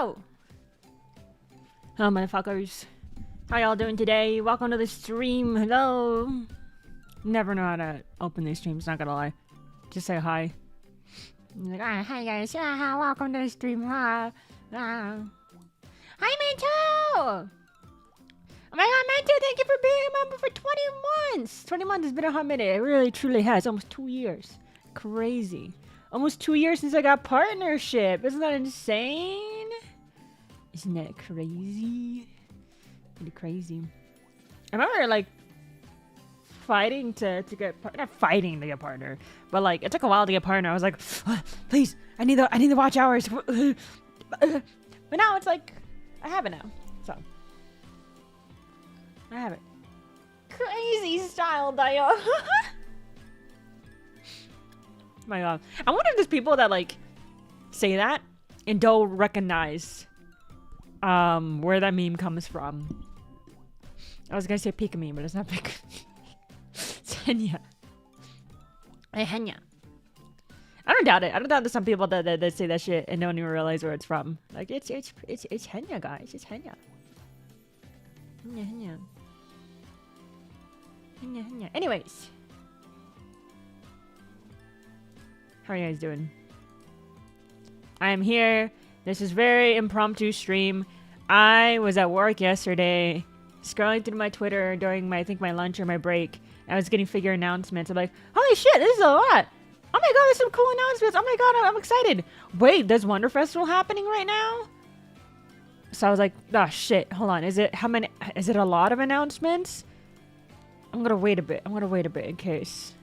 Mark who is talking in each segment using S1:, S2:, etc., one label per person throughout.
S1: Hello, motherfuckers. How y'all doing today? Welcome to the stream. Hello. Never know how to open these streams, not gonna lie. Just say hi. Like, hi guys. Yeah, welcome to the stream. Hi, Manto. Oh my god, Manto, thank you for being a member for 20 months. 20 months has been a hot minute. It really, truly has. Almost 2 years. Crazy. Almost 2 years since I got partnership. Isn't that insane? Isn't that crazy? Pretty crazy. I remember, like, fighting to get not fighting to get partner, but like it took a while to get partner. I was like, oh, please, I need the watch hours. But now it's like I have it now, so I have it. Crazy style, Dio. My god, I wonder if there's people that like say that and don't recognize where that meme comes from. I was gonna say Pika meme, but it's not Pika. It's Henya. Hey, Henya. I don't doubt it. I don't doubt there's some people that say that shit and don't even realize where it's from. Like it's Henya, guys. It's Henya. Henya. Anyways, how are you guys doing? I am here. This is very impromptu stream. I was at work yesterday, scrolling through my Twitter during my my lunch or my break. I was getting figure announcements. I'm like, holy shit, this is a lot. Oh my god, there's some cool announcements. Oh my god, I'm excited. Wait, there's Wonder Festival happening right now? So I was like, oh shit, hold on. Is it a lot of announcements? I'm gonna wait a bit. In case.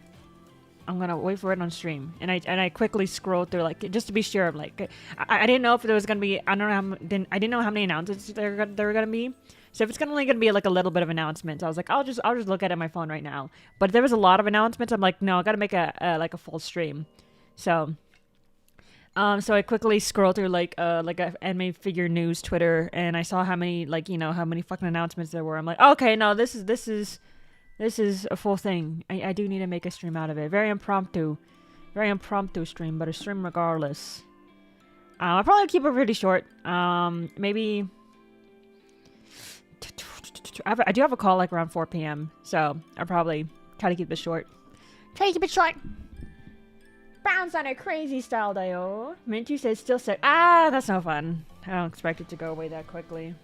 S1: I'm gonna wait for it on stream. And I quickly scrolled through, like, just to be sure. Like, I didn't know if there was gonna be, I didn't know how many announcements there were gonna be. So if it's only gonna be like a little bit of announcements, I was like, I'll just look at it on my phone right now. But if there was a lot of announcements, I'm like, no, I gotta make a full stream. So I quickly scrolled through like a anime figure news Twitter, and I saw how many how many fucking announcements there were. I'm like, okay, no, this is a full thing. I do need to make a stream out of it. Very impromptu stream, but a stream regardless. I'll probably keep it pretty short. Maybe. I do have a call like around 4 p.m. So I'll probably try to keep it short. Bounce on a crazy style, Dio. Minty says still sick. Ah, that's no fun. I don't expect it to go away that quickly.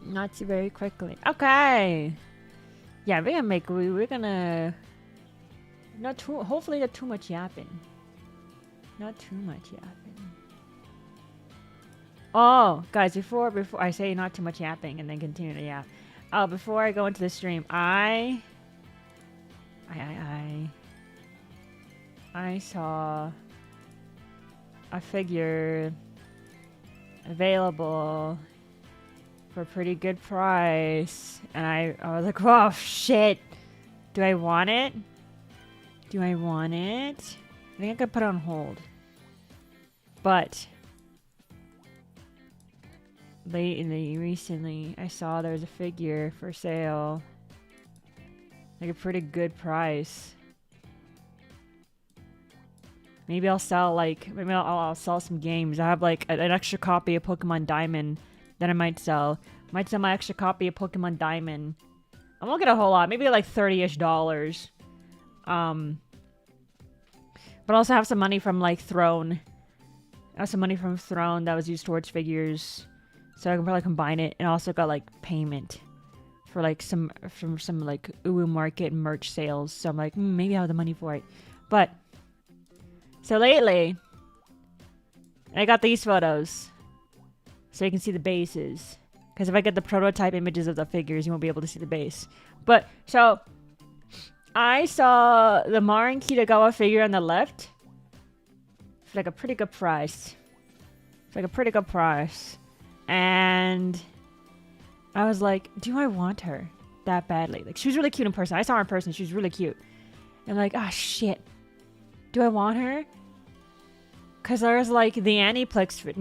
S1: Not too very quickly. Okay. Yeah, we're gonna hopefully not too much yapping. Not too much yapping. Oh, guys, before I say not too much yapping and then continue to yap. Oh, before I go into the stream, I saw a figure available for a pretty good price, and I was like, oh shit, do I want it? I think I could put it on hold, but recently I saw there was a figure for sale, like a pretty good price. Maybe I'll sell I'll sell some games. I have like an extra copy of Pokemon Diamond that I might sell. Might sell my extra copy of Pokemon Diamond. I won't get a whole lot, maybe like $30-ish. But also have some money from like Throne. I have some money from Throne that was used towards figures. So I can probably combine it, and also got like payment for like some like Uwu Market merch sales. So I'm like, maybe I have the money for it. But so lately, I got these photos, so you can see the bases. Because if I get the prototype images of the figures, you won't be able to see the base. But so I saw the Marin Kitagawa figure on the left for like a pretty good price. And I was like, do I want her that badly? Like, she was really cute in person. I saw her in person. She was really cute. And I'm like, ah, shit. Do I want her? Because there's like the Aniplex. The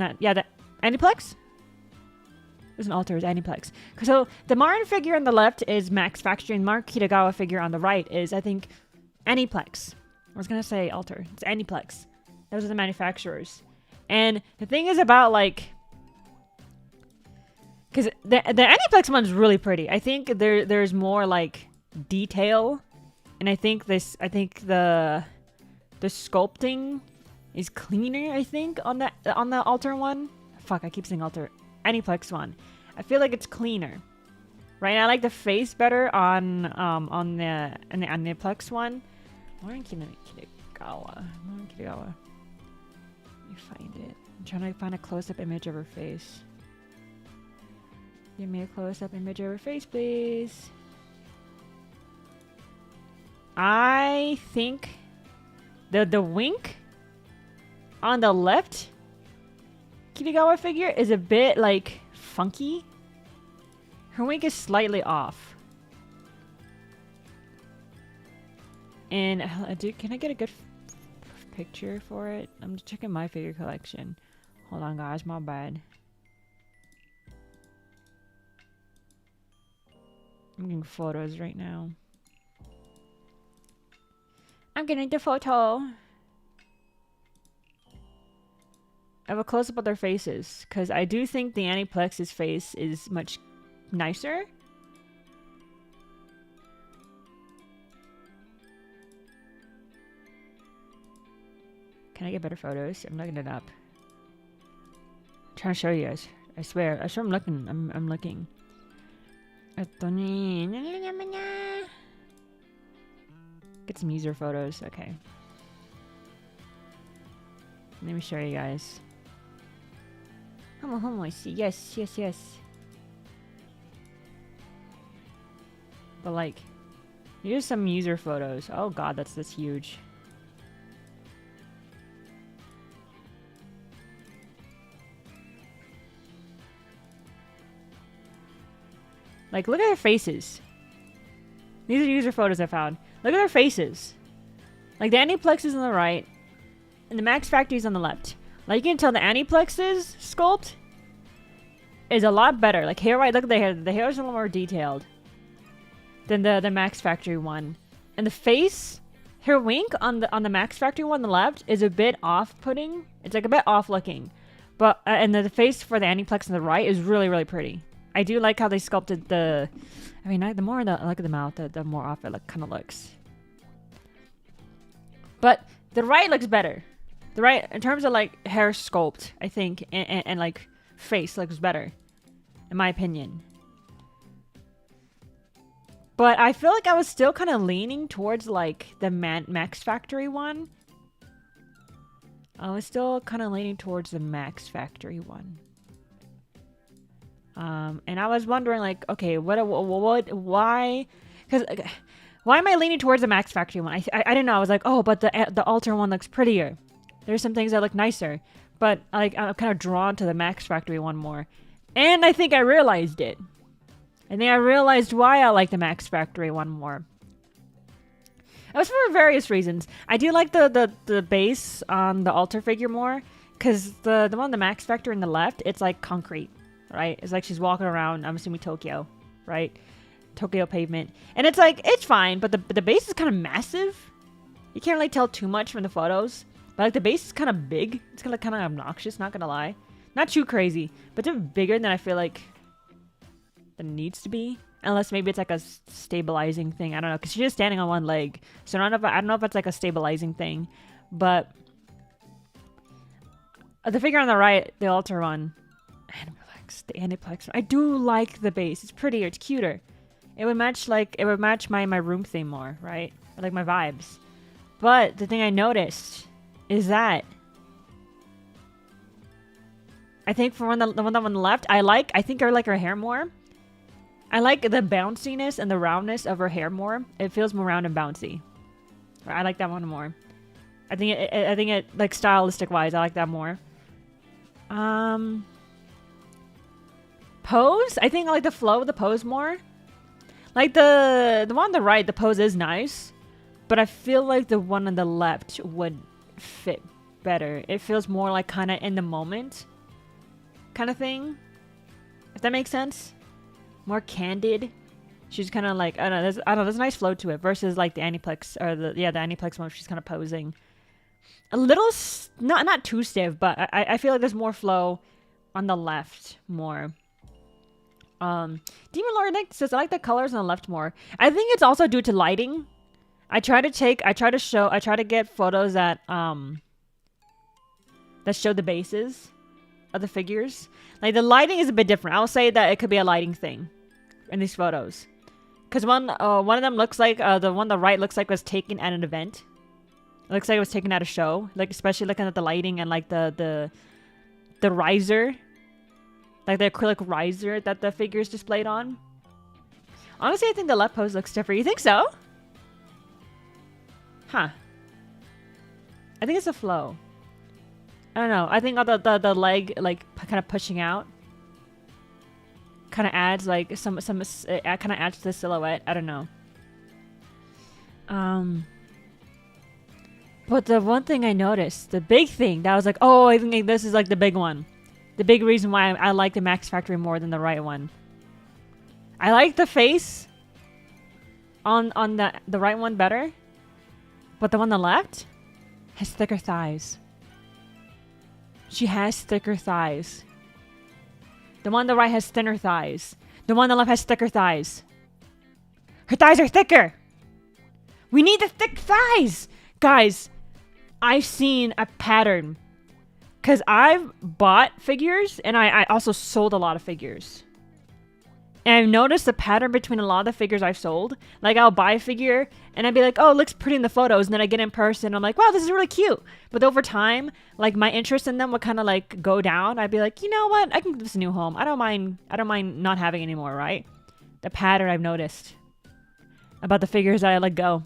S1: Aniplex? It was an alter. It was Aniplex. So the Marin figure on the left is Max Factory, and Mark Kitagawa figure on the right is, I think, Aniplex. I was going to say alter. It's Aniplex. Those are the manufacturers. And the thing is about like, because the Aniplex one's really pretty. I think there's more like detail, and I think the sculpting is cleaner. I think on the altar one. Fuck, I keep saying altar. Aniplex one. I feel like it's cleaner. Right, I like the face better on the Aniplex one. More in Kitagawa. Let me find it. I'm trying to find a close-up image of her face. Give me a close-up image of her face, please. I think the wink on the left Kitagawa figure is a bit like funky. Her wink is slightly off. And can I get a good picture for it? I'm just checking my figure collection. Hold on, guys, my bad. I'm getting photos right now. I'm getting the photo. I have a close-up of their faces, because I do think the Aniplex's face is much nicer. Can I get better photos? I'm looking it up. I'm trying to show you guys. I swear I'm looking. I'm looking. Get some user photos. Okay. Let me show you guys. I see. Yes. But like, here's some user photos. Oh god, that's huge. Like, look at their faces. These are user photos I found. Look at their faces. Like, the Aniplex is on the right, and the Max Factory is on the left. Like, you can tell the Aniplex's sculpt is a lot better. Like, hair-wise, look at the hair. The hair is a little more detailed than the Max Factory one. And the face, her wink on the Max Factory one on the left is a bit off-putting. It's like a bit off-looking. But, and the face for the Aniplex on the right is really, really pretty. I do like how they sculpted the... I mean, the more I look at the mouth, the more off it kind of looks. But the right looks better. The right, in terms of like hair sculpt, I think, and like face looks better, in my opinion. But I feel like I was still kind of leaning towards like the Max Factory one. I was still kind of leaning towards the Max Factory one. And I was wondering, like, okay, why? Because why am I leaning towards the Max Factory one? I didn't know. I was like, oh, but the altar one looks prettier. There's some things that look nicer, but like I'm kind of drawn to the Max Factory one more. And I think I realized it. I think I realized why I like the Max Factory one more. It was for various reasons. I do like the base on the altar figure more, because the one on the Max Factory in the left, it's like concrete. Right? It's like she's walking around, I'm assuming Tokyo, right? Tokyo pavement. And it's like, it's fine, but the base is kind of massive. You can't really tell too much from the photos. But like the base is kind of big. It's kind of obnoxious, not gonna lie. Not too crazy, but it's bigger than I feel like it needs to be. Unless maybe it's like a stabilizing thing. I don't know, because she's just standing on one leg. So I don't know if it's like a stabilizing thing. But the figure on the right, the altar one, the Aniplex. I do like the base. It's prettier. It's cuter. It would match my room theme more, right? Or like my vibes. But the thing I noticed is that I think for the one on the left, I think I like her hair more. I like the bounciness and the roundness of her hair more. It feels more round and bouncy. I like that one more. I think it like stylistic wise, I like that more. Pose? I think I like the flow of the pose more. Like the one on the right, the pose is nice, but I feel like the one on the left would fit better. It feels more like kind of in the moment kind of thing. If that makes sense. More candid. She's kind of like, I don't know, there's a nice flow to it versus like the Aniplex, or the Aniplex one, she's kind of posing. a little, not too stiff, but I feel like there's more flow on the left more. Demon Lord Nick says, I like the colors on the left more. I think it's also due to lighting. I try to get photos that show the bases of the figures. Like, the lighting is a bit different. I'll say that it could be a lighting thing in these photos. Because one of them looks like, the one on the right looks like was taken at an event. It looks like it was taken at a show. Like, especially looking at the lighting and, like, the riser. Like, the acrylic riser that the figure is displayed on. Honestly, I think the left pose looks different. You think so? Huh. I think it's a flow. I don't know. I think the leg, like, kind of pushing out kind of adds, like, it kind of adds to the silhouette. I don't know. But the one thing I noticed, the big thing that I was like, oh, I think this is, like, the big one. The big reason why I like the Max Factory more than the right one. I like the face on the right one better. But the one on the left has thicker thighs. She has thicker thighs. The one on the right has thinner thighs. The one on the left has thicker thighs. Her thighs are thicker. We need the thick thighs. Guys, I've seen a pattern. Because I've bought figures and I also sold a lot of figures. And I've noticed the pattern between a lot of the figures I've sold. Like, I'll buy a figure and I'd be like, oh, it looks pretty in the photos. And then I get in person and I'm like, wow, this is really cute. But over time, like, my interest in them would kind of, like, go down. I'd be like, you know what? I can give this a new home. I don't mind not having any more, right? The pattern I've noticed about the figures I let go.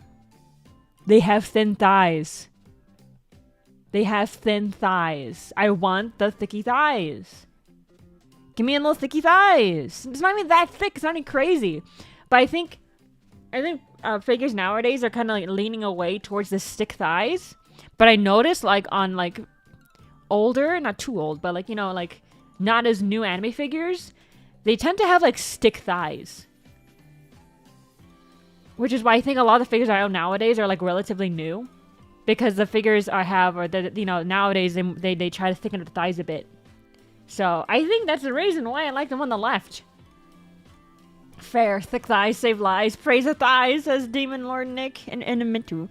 S1: They have thin thighs. They have thin thighs. I want the thicky thighs. Give me a little thicky thighs. It's not even that thick. It's not even crazy. But I think figures nowadays are kind of, like, leaning away towards the stick thighs. But I noticed, like, on, like, older, not too old, but, like, you know, like, not as new anime figures, they tend to have, like, stick thighs. Which is why I think a lot of the figures I own nowadays are, like, relatively new. Because the figures I have, or the, you know, nowadays they try to thicken the thighs a bit. So I think that's the reason why I like them on the left. Fair, thick thighs save lives. Praise the thighs, says Demon Lord Nick and Mintu.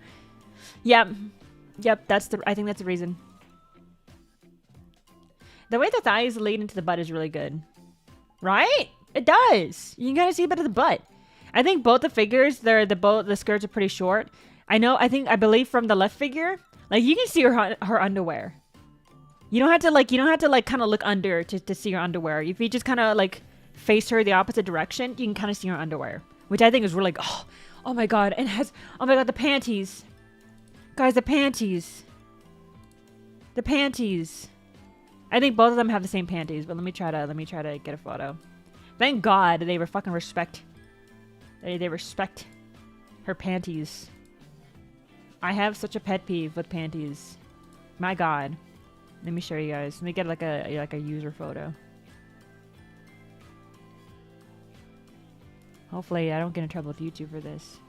S1: Yep, I think that's the reason. The way the thighs lead into the butt is really good, right? It does. You can kind of see a bit of the butt. I think both the figures, the skirts are pretty short. I believe from the left figure, like, you can see her underwear. You don't have to like kind of look under to see her underwear. If you just kind of, like, face her the opposite direction, you can kind of see her underwear, which I think is really, oh my god, and oh my god, the panties. Guys, the panties. The panties. I think both of them have the same panties, but let me try to get a photo. Thank God they were fucking respect. They respect her panties. I have such a pet peeve with panties. My god. Let me show you guys. Let me get like a user photo. Hopefully I don't get in trouble with YouTube for this.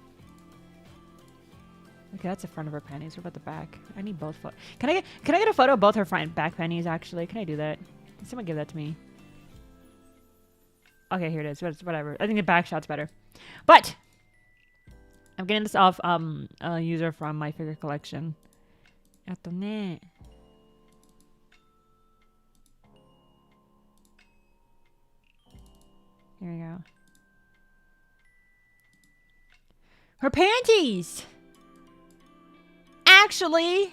S1: Okay, that's the front of her panties. What about the back? I need both photos. Can I get a photo of both her front and back panties, actually? Can I do that? Can someone give that to me? Okay, here it is. Whatever. I think the back shot's better. But I'm getting this off a user from my figure collection. Here we go. Her panties actually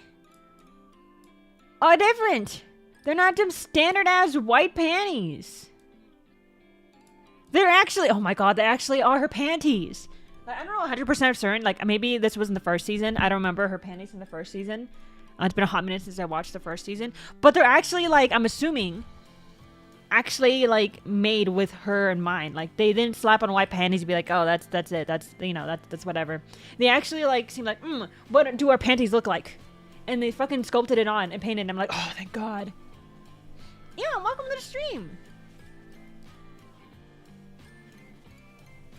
S1: are different. They're not them standard ass white panties. They're actually, oh my god, they actually are her panties. Like, I don't know 100% certain. Like, maybe this was in the first season. I don't remember her panties in the first season. It's been a hot minute since I watched the first season. But they're actually, like, I'm assuming, actually, like, made with her in mind. Like, they didn't slap on white panties and be like, oh, that's it. That's, you know, that's whatever. They actually, like, seem like, what do our panties look like? And they fucking sculpted it on and painted it. And I'm like, oh, thank God. Yeah, welcome to the stream.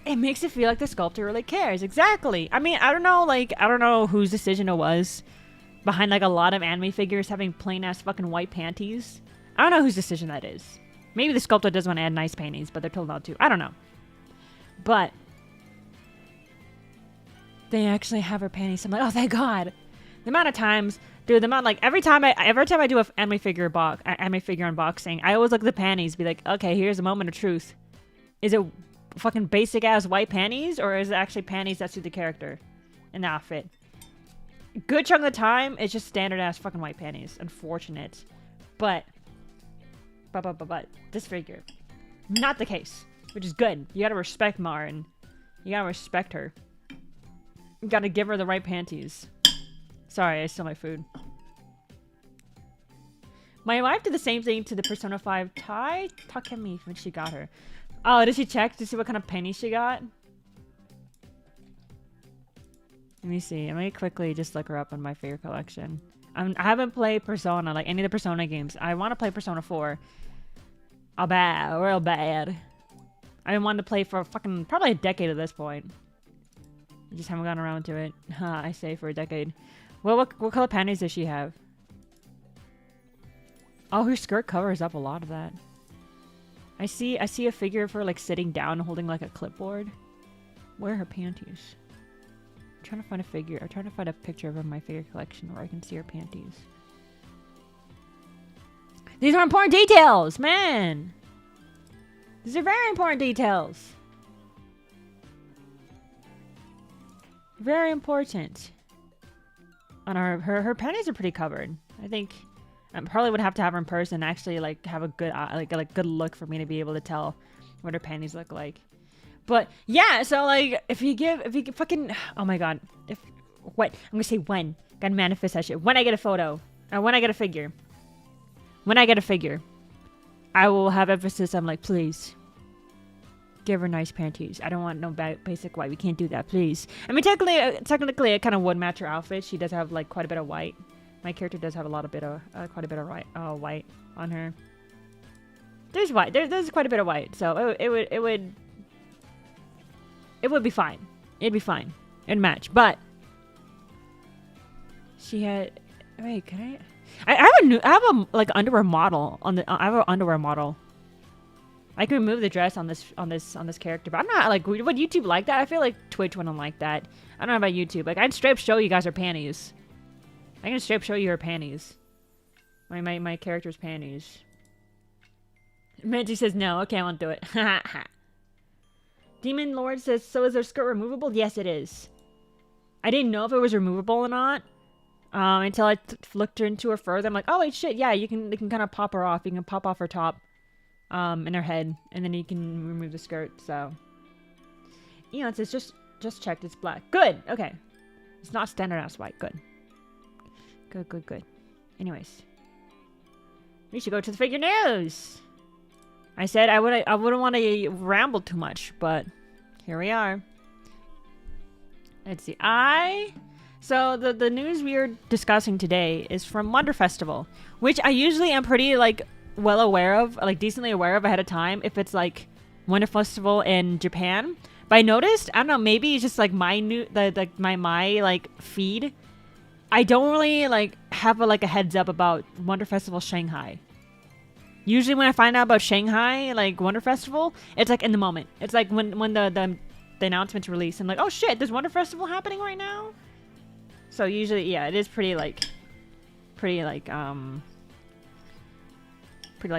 S1: It makes it feel like the sculptor really cares. Exactly. I mean, I don't know whose decision it was behind like a lot of anime figures having plain ass fucking white panties. I don't know whose decision that is. Maybe the sculptor does want to add nice panties, but they're told not to. I don't know. But they actually have her panties. I'm like, oh, thank God. The amount of times, dude, the amount, like, every time I do a anime figure unboxing, I always look at the panties, be like, okay, here's a moment of truth. Is it fucking basic ass white panties, or is it actually panties that suit the character and the outfit? Good chunk of the time, it's just standard ass fucking white panties. Unfortunate. But this figure, not the case, which is good. You gotta respect Marin. You gotta respect her. You gotta give her the right panties. Sorry, I stole my food. My wife did the same thing to the Persona 5 Tai Takemi when she got her. Oh, did she check to see what kind of panties she got? Let me see. Let me quickly just look her up on my favorite collection. I haven't played Persona, like any of the Persona games. I want to play Persona 4. Real bad. I've been wanting to play for fucking probably a decade at this point. I just haven't gotten around to it. I say for a decade. Well, what color panties does she have? Oh, her skirt covers up a lot of that. I see a figure of her like sitting down holding like a clipboard. Where are her panties? I'm trying to find a figure. I'm trying to find a picture of her in my figure collection where I can see her panties. These are important details, man! These are very important details. Very important. On her panties are pretty covered. I think I probably would have to have her in person, actually like have a good good look for me to be able to tell what her panties look like. But yeah, so like if you fucking, oh my God, I'm gonna say when. Gotta manifest that shit. When I get a photo, or when I get a figure. When I get a figure, I will have emphasis on like, please give her nice panties. I don't want no basic white. We can't do that, please. I mean, technically, it kind of would match her outfit. She does have like quite a bit of white. My character does have quite a bit of white on her. There's white. There's quite a bit of white, so it would be fine. It'd be fine. It'd match, but she had. Wait, can I? I have a like underwear model on the. I have an underwear model. I can remove the dress on this character, but I'm not like, would YouTube like that? I feel like Twitch wouldn't like that. I don't know about YouTube. Like, I'd straight up show you guys her panties. I can straight up show you her panties. My character's panties. Manji says no. Okay, I won't do it. Demon Lord says, so is her skirt removable? Yes, it is. I didn't know if it was removable or not. Until I looked into her further. I'm like, oh wait, shit, yeah, you can kind of pop her off. You can pop off her top, and her head, and then you can remove the skirt. So, you know, it says just checked. It's black. Good. Okay, it's not standard ass white. Good. Good. Anyways, we should go to the figure news. I said I wouldn't want to ramble too much, but here we are. Let's see. So the news we are discussing today is from Wonder Festival, which I usually am pretty like well aware of, like decently aware of ahead of time if it's like Wonder Festival in Japan. But I noticed, I don't know, maybe it's just like my my feed. I don't really like have a heads up about Wonder Festival Shanghai. Usually when I find out about Shanghai, like Wonder Festival, it's like in the moment. It's like when the announcement's released, I'm like, oh shit, there's Wonder Festival happening right now. So usually, yeah, it is pretty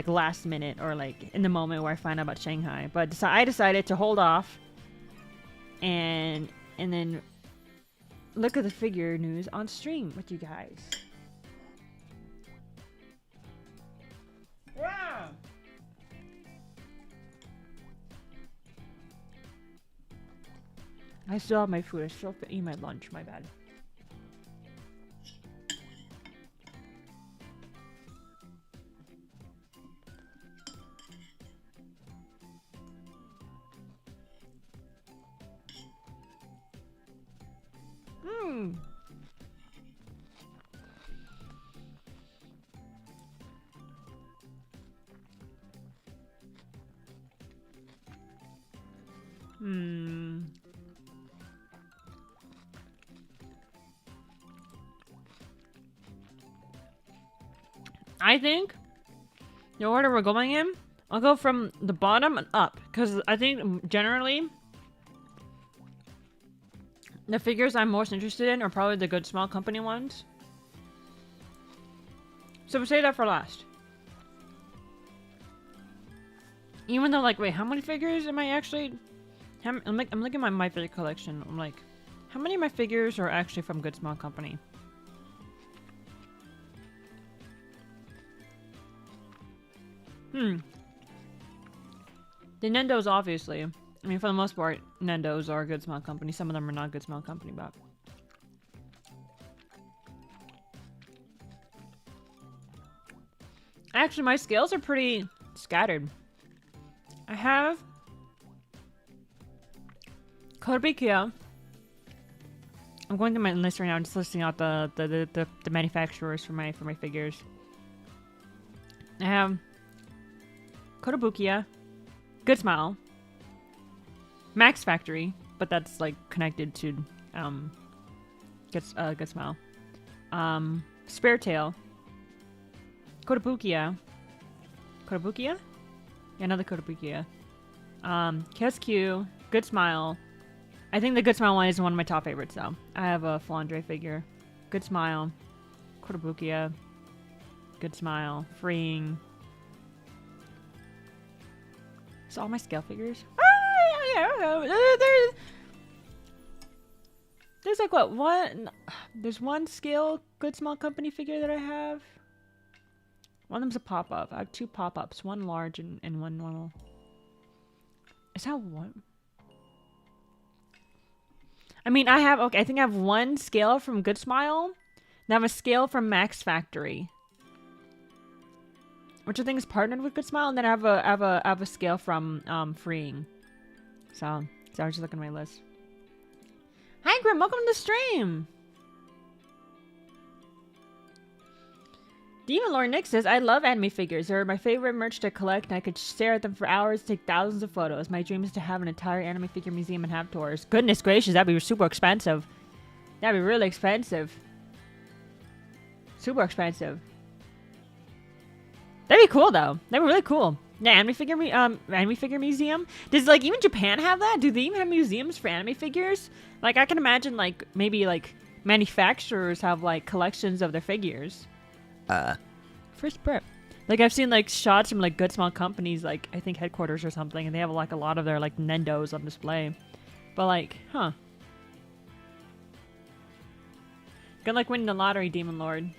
S1: last minute or like in the moment where I find out about Shanghai. But so I decided to hold off and then look at the figure news on stream with you guys. Wow. I still have my food. I still have to eat my lunch. My bad. I think the order we're going in, I'll go from the bottom and up. Because I think generally, the figures I'm most interested in are probably the good small company ones. So we'll say that for last. Even though, like, wait, how many figures am I actually... I'm looking at my figure collection. I'm like, how many of my figures are actually from good small company? The Nendos, obviously. I mean, for the most part, Nendos are a good small company. Some of them are not good small company, but... Actually, my scales are pretty scattered. I have... Kotobukiya. I'm going through my list right now. I'm just listing out the manufacturers for my figures. I have... Kotobukiya. Good Smile. Max Factory, but that's like connected to Good Smile. Spare Tail. Kotobukiya. Kotobukiya? Yeah, another Kotobukiya. KSQ. Good Smile. I think the Good Smile one is one of my top favorites though. I have a Flandre figure. Good Smile. Kotobukiya. Good Smile. Freeing. So all my scale figures. There's like what one? There's one scale good small company figure that I have. One of them's a pop up. I have two pop ups, one large and one normal. Is that one? I mean, I have okay. I think I have one scale from Good Smile. And I have a scale from Max Factory, which I think is partnered with Good Smile, and then I have a scale from Freeing. So I was just looking at my list. Hi Grim, welcome to the stream. Demon Lord Nick says, I love anime figures. They're my favorite merch to collect, and I could stare at them for hours, take thousands of photos. My dream is to have an entire anime figure museum and have tours. Goodness gracious, that'd be super expensive. That'd be really expensive. Super expensive. That'd be cool though. That'd be really cool. Yeah, anime figure museum. Does like even Japan have that? Do they even have museums for anime figures? Like I can imagine like maybe like manufacturers have like collections of their figures. First prep. Like I've seen like shots from like good small companies, like I think headquarters or something, and they have like a lot of their like Nendos on display. But like, huh? Good luck winning the lottery, Demon Lord.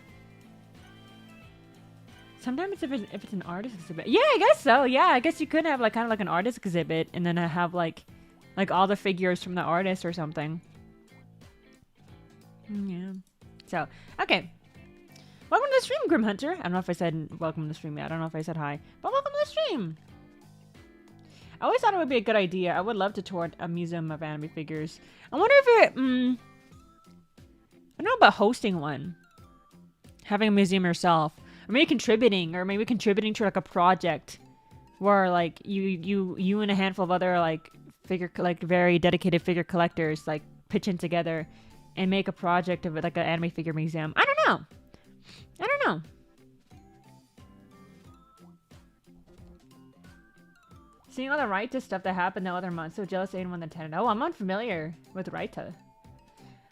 S1: Sometimes if it's an artist exhibit. Yeah, I guess so. Yeah, I guess you could have like kind of like an artist exhibit and then have like all the figures from the artist or something. Yeah. So, okay. Welcome to the stream, Grim Hunter. I don't know if I said welcome to the stream yet. I don't know if I said hi. But welcome to the stream. I always thought it would be a good idea. I would love to tour a museum of anime figures. I wonder if it... I don't know about hosting one. Having a museum yourself. Or maybe contributing to like a project where like you and a handful of other like very dedicated figure collectors like pitch in together and make a project of it, like an anime figure museum. I don't know. Seeing all the Raita stuff that happened the other month, so jealous anyone that attended. Oh, I'm unfamiliar with Raita.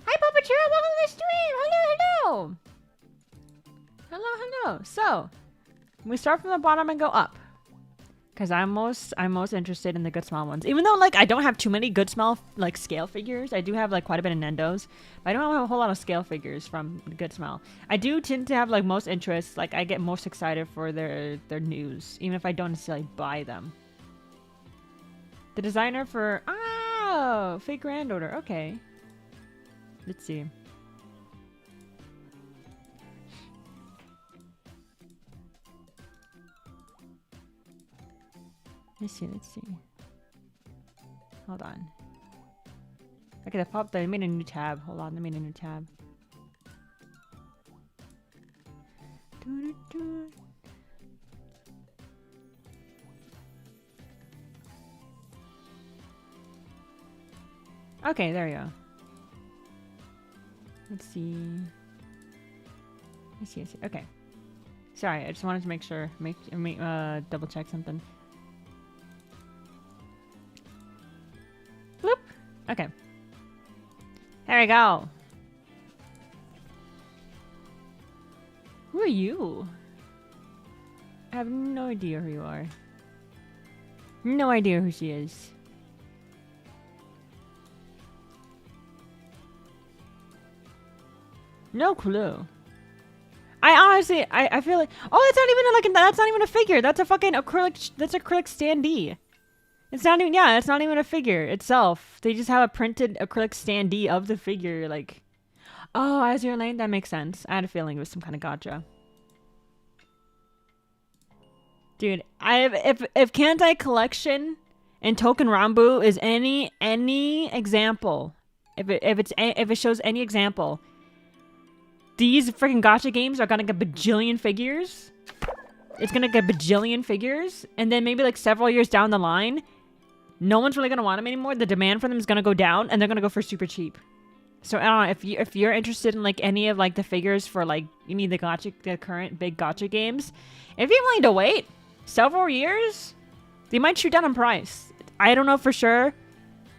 S1: Hi Puppeteer, welcome to the stream. Hello. Hello. So, we start from the bottom and go up. Because I'm most interested in the good small ones. Even though, like, I don't have too many good small, like, scale figures. I do have, like, quite a bit of Nendos. But I don't have a whole lot of scale figures from good small. I do tend to have, like, most interest. Like, I get most excited for their news. Even if I don't necessarily buy them. The designer for... Oh! Fake Granddaughter. Okay. Let's see. Let's see. Hold on. Okay, that popped. They made a new tab. Hold on, they made a new tab. Okay, there you go. Let's see. Okay. Sorry, I just wanted to make sure, double check something. Bloop. Okay. There we go. Who are you? I have no idea who you are. No idea who she is. No clue. I honestly, I feel like, oh, it's not even like, that's not even a figure. That's a fucking acrylic, that's acrylic standee. It's not even, yeah, it's not even a figure itself. They just have a printed acrylic standee of the figure, like, oh, Azure Lane, that makes sense. I had a feeling it was some kind of gacha. Dude, if Kantai Collection and Token Rambu is any example, if it shows any example, these freaking gacha games are gonna get bajillion figures. It's gonna get bajillion figures, and then maybe like several years down the line, no one's really gonna want them anymore. The demand for them is gonna go down, and they're gonna go for super cheap. So I don't know if you're interested in like any of like the figures for like the current big gacha games, if you're willing to wait several years, they might shoot down in price. I don't know for sure,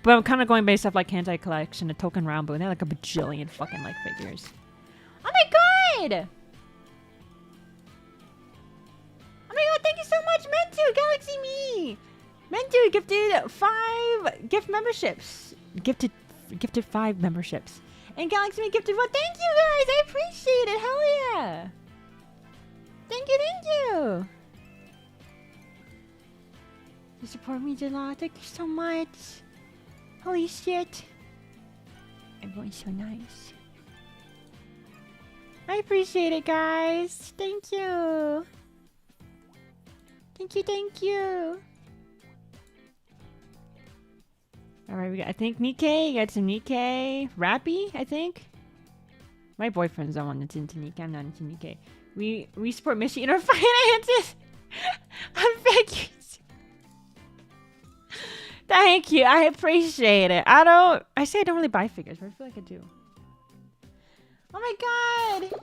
S1: but I'm kind of going based off like Kantai Collection and Token Rambu, and they're like a bajillion fucking like figures. Oh my god! Oh my god, thank you so much, Mentu, Galaxy Me! Mentu gifted 5 gift memberships. Gifted 5 memberships. And Galaxy Me gifted 1. Thank you guys, I appreciate it, hell yeah! Thank you! You support me a lot, thank you so much. Holy shit. Everyone's so nice. I appreciate it, guys. Thank you. Thank you. Alright, we got, I think, Nikkei. You got some Nikkei. Rappy, I think. My boyfriend's the one that's into Nikkei. I'm not into Nikkei. We support Michi in our finances. Thank you. Thank you. I appreciate it. I say I don't really buy figures, but I feel like I do. Oh my god!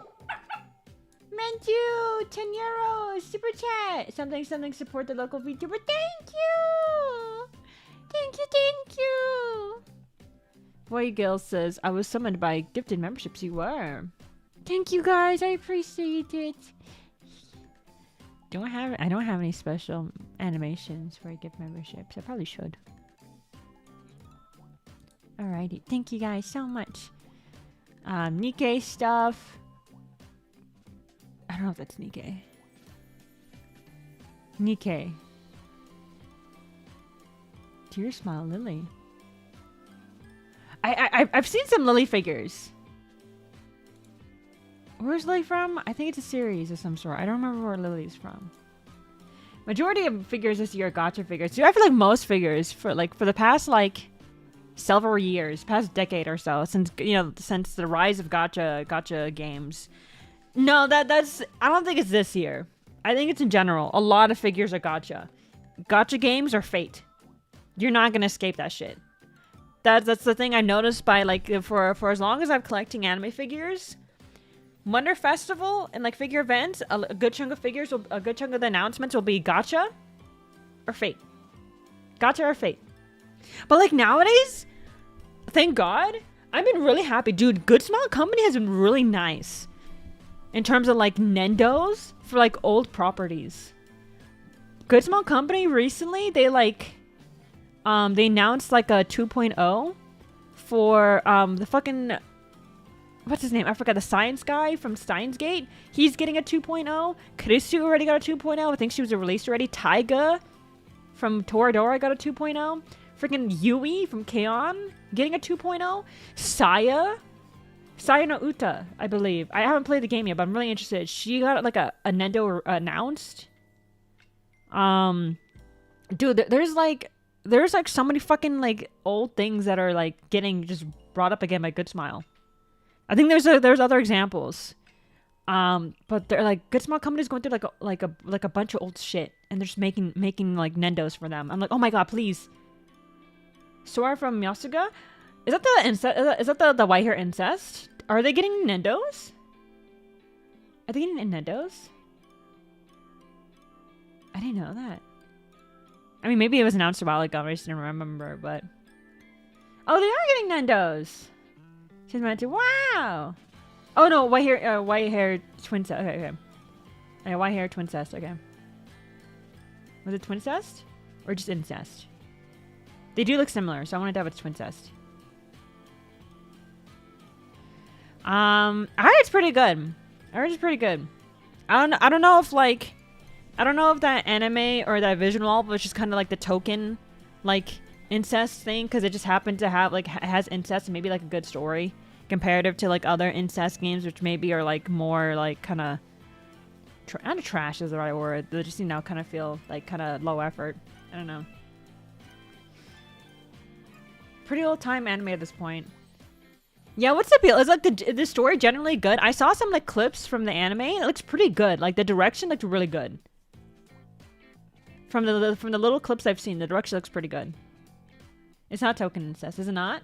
S1: Mentu! 10 euros! Super chat! Something support the local VTuber. Thank you! Thank you! Boy Gil says, I was summoned by gifted memberships. You were. Thank you guys, I appreciate it. I don't have any special animations for gift memberships. I probably should. Alrighty, thank you guys so much. Nikkei stuff. I don't know if that's Nikkei. Nikkei. Dear Smile Lily. I've seen some Lily figures. Where's Lily from? I think it's a series of some sort. I don't remember where Lily's from. Majority of figures this year are gacha figures. Dude, I feel like most figures for the past like several years, past decade or so, since the rise of gacha games. No, that's I don't think it's this year. I think it's in general. A lot of figures are gacha. Gacha games are fate. You're not gonna escape that shit. That's the thing I noticed by like for as long as I'm collecting anime figures. Wonder Festival and like figure events, a good chunk of the announcements will be gacha or fate. Gacha or fate. But like nowadays, thank God, I've been really happy. Dude, Good Smile Company has been really nice in terms of like Nendos for like old properties. Good Smile Company recently, they announced like a 2.0 for the fucking, what's his name? I forgot, the science guy from Steins Gate. He's getting a 2.0. Krisu already got a 2.0. I think she was released already. Taiga from Toradora got a 2.0. Freaking Yui from K-On! Getting a 2.0. Saya no Uta, I believe. I haven't played the game yet, but I'm really interested. She got like a Nendo announced. Dude, there's like so many fucking like old things that are like getting just brought up again by Good Smile. I think there's other examples. But they're like Good Smile Company's going through like a bunch of old shit, and they're just making like Nendos for them. I'm like, oh my god, please. Sora from Yasuga? Is that the white hair incest? Are they getting Nendos? Are they getting Nendos? I didn't know that. I mean, maybe it was announced a while ago. I just didn't remember, but... Oh, they are getting Nendos! She's meant to... Wow! Oh, no, white hair twincest. Okay, okay. Okay, white hair twincest, okay. Was it twincest? Or just incest? They do look similar, so I want to doubt it's twincest. I heard it's pretty good. I heard it's pretty good. I don't know if like... I don't know if that anime or that visual novel was just kind of like the token, like, incest thing, because it just happened to have, like, has incest and maybe, like, a good story, comparative to, like, other incest games, which maybe are, like, more, like, kind of, not trash is the right word, they just, you know, kind of feel, like, kind of low effort. I don't know. Pretty old-time anime at this point. Yeah, what's the appeal? Is, like, the story generally good? I saw some, like, clips from the anime, and it looks pretty good. Like, the direction looked really good. From the little clips I've seen, the direction looks pretty good. It's not token incest, is it not?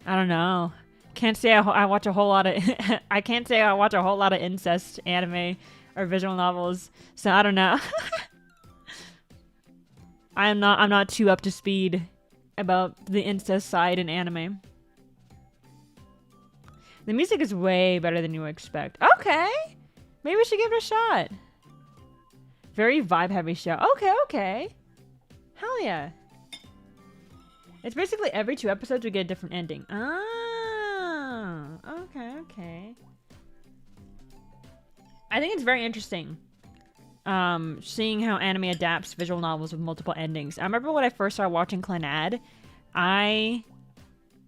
S1: I don't know. Can't say I watch a whole lot of... I can't say I watch a whole lot of incest anime or visual novels, so I don't know. I'm not too up to speed about the incest side in anime. The music is way better than you would expect. Okay! Maybe we should give it a shot. Very vibe-heavy show. Okay, okay. Hell yeah. It's basically every 2 episodes we get a different ending. Ah, okay, okay. I think it's very interesting. Seeing how anime adapts visual novels with multiple endings. I remember when I first started watching Clannad, I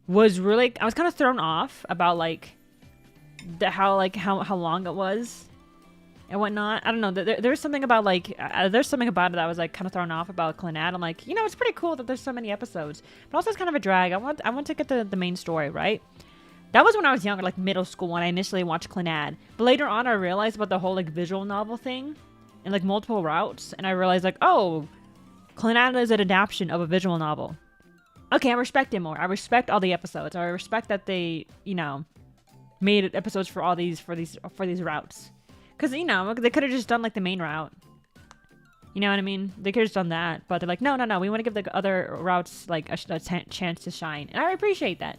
S1: was kind of thrown off about like how long it was and whatnot. I don't know. There's something about like there's something about it that I was like kind of thrown off about Clannad. I'm like, you know, it's pretty cool that there's so many episodes, but also it's kind of a drag. I want to get the main story, right? That was when I was younger, like middle school, when I initially watched Clannad. But later on, I realized about the whole like visual novel thing and like multiple routes, and I realized like, oh, Clannad is an adaptation of a visual novel. Okay, I respect it more. I respect all the episodes. I respect that they, you know, made episodes for all these for these routes. Because, you know, they could have just done like the main route. You know what I mean? They could have just done that, but they're like, no, we want to give the other routes like a chance to shine, and I appreciate that.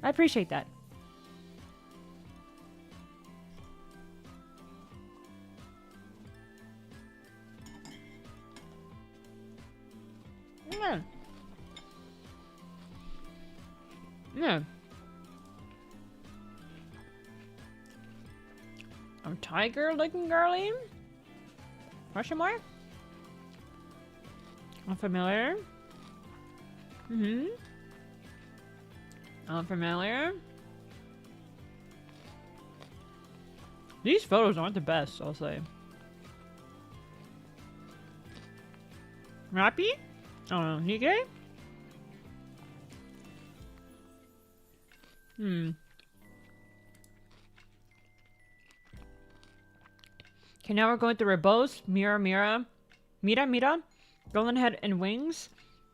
S1: I appreciate that. Yeah. Yeah. I'm tiger looking girly? Question mark? Unfamiliar? Mm-hmm. Unfamiliar? These photos aren't the best, I'll say. Rappy? Oh, Nige? Okay, now we're going through Rebos, Mira, Golden Head and Wings,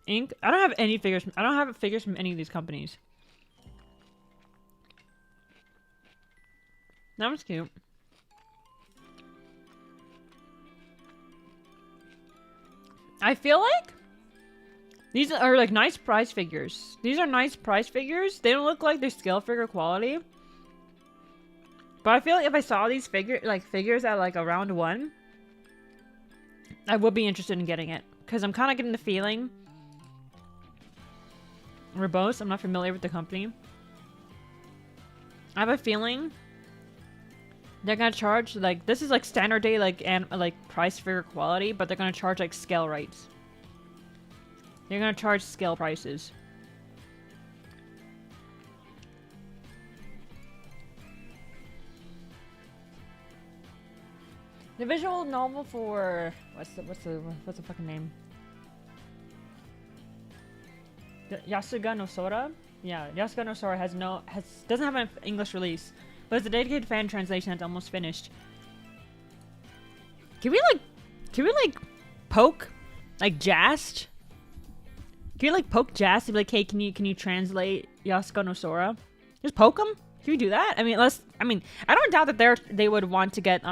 S1: Inc. I don't have any figures. I don't have figures from any of these companies. That was cute. I feel like these are like nice price figures. These are nice price figures. They don't look like they're scale figure quality. But I feel like if I saw these figures at like around 1, I would be interested in getting it. Because I'm kind of getting the feeling. Rebos, I'm not familiar with the company. I have a feeling they're gonna charge like, this is like standard day like price figure quality, but they're gonna charge like scale rates. They're gonna charge scale prices. The visual novel for what's the fucking name? The Yasuga no Sora? Yeah, Yasuga no Sora doesn't have an English release, but it's a dedicated fan translation that's almost finished. Can we poke like Jast? Can you like poke Jast and be like, hey, can you translate Yasuga no Sora? Just poke him? Can we do that? I mean, I don't doubt that they would want to get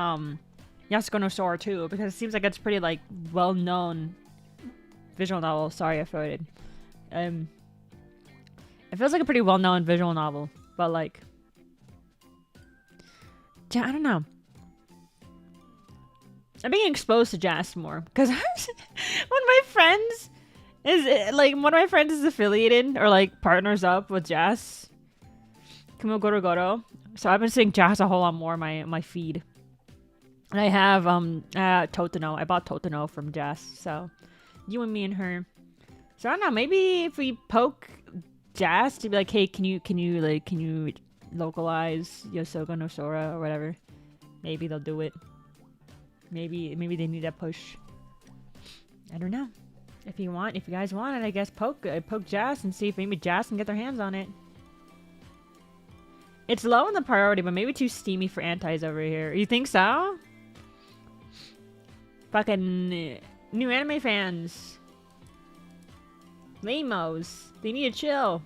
S1: Yasuko no Sora too, because it seems like it's pretty like well-known visual novel. Sorry, I floated. It feels like a pretty well-known visual novel, but like, yeah, I don't know. I'm being exposed to jazz more because one of my friends is affiliated or like partners up with jazz. Kumo Goro Goro. So I've been seeing jazz a whole lot more on my feed. And I have Totono. I bought Totono from Jazz. So you and me and her. So I don't know, maybe if we poke Jazz to be like, hey, can you localize Yosoga no Sora or whatever? Maybe they'll do it. Maybe they need a push. I don't know. If you guys want it, I guess poke Jazz and see if maybe Jazz can get their hands on it. It's low in the priority, but maybe too steamy for antis over here. You think so? Fucking new anime fans. Lamos. They need to chill.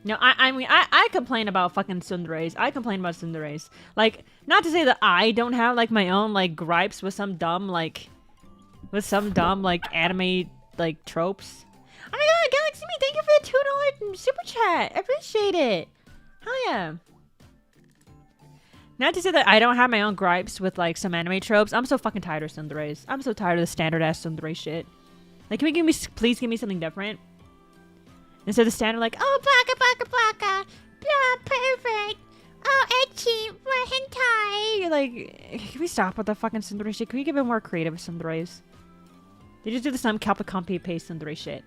S1: No, I mean, I complain about fucking tsunderes. I complain about tsunderes. Like, not to say that I don't have, like, my own, like, gripes with some dumb, like, anime, like, tropes. Oh my god, Galaxy Me, thank you for the $2 super chat. I appreciate it. Hell yeah. Not to say that I don't have my own gripes with, like, some anime tropes. I'm so fucking tired of tsunderes. I'm so tired of the standard-ass tsundere shit. Like, can we please give me something different? Instead of the standard, like, oh, blah, perfect. Oh, ecchi, hentai. You're like, can we stop with the fucking tsundere shit? Can we get a bit more creative with tsunderes? They just do the some copy paste tsundere shit.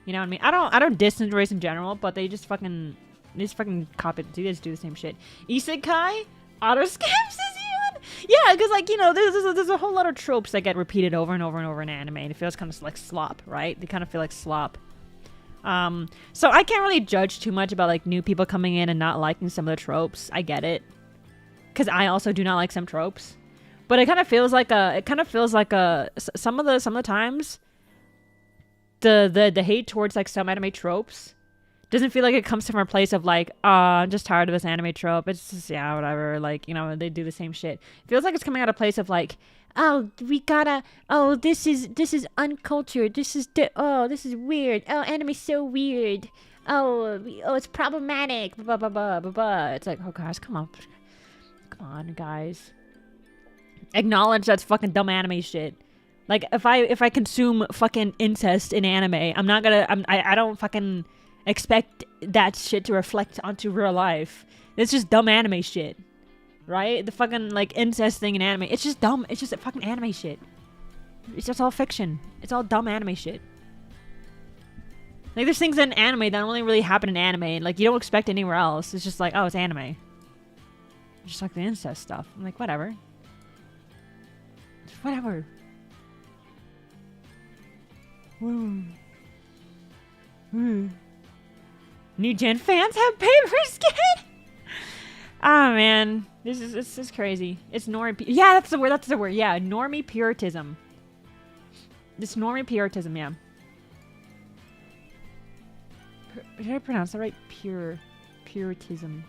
S1: You know what I mean? I don't diss tsunderes in general, but they just fucking copy. They just do the same shit. Isekai, auto scams is even. Yeah, because like, you know, there's a whole lot of tropes that get repeated over and over and over in anime, and it feels kind of like slop, right? They kind of feel like slop. So I can't really judge too much about like new people coming in and not liking some of the tropes. I get it, because I also do not like some tropes, but it kind of feels like some of the times the hate towards like some anime tropes doesn't feel like it comes from a place of like, I'm just tired of this anime trope. It's just, yeah, whatever. Like, you know, they do the same shit. It feels like it's coming out of a place of like, oh, we gotta, oh, this is uncultured. This is weird. Oh, anime's so weird. Oh, it's problematic. Blah, blah, blah, blah, blah. It's like, oh, guys, come on, guys. Acknowledge that's fucking dumb anime shit. Like, if I consume fucking incest in anime, I don't fucking expect that shit to reflect onto real life. It's just dumb anime shit. Right? The fucking, like, incest thing in anime. It's just dumb. It's just fucking anime shit. It's just all fiction. It's all dumb anime shit. Like, there's things in anime that only really happen in anime. And, like, you don't expect anywhere else. It's just like, oh, it's anime. Just like the incest stuff. I'm like, whatever. Whatever. New gen fans have paper skin? Oh, man. This is crazy. It's normie. Yeah, that's the word. Yeah, normie puritanism. This normie puritanism, yeah. Did I pronounce that right? Puritanism.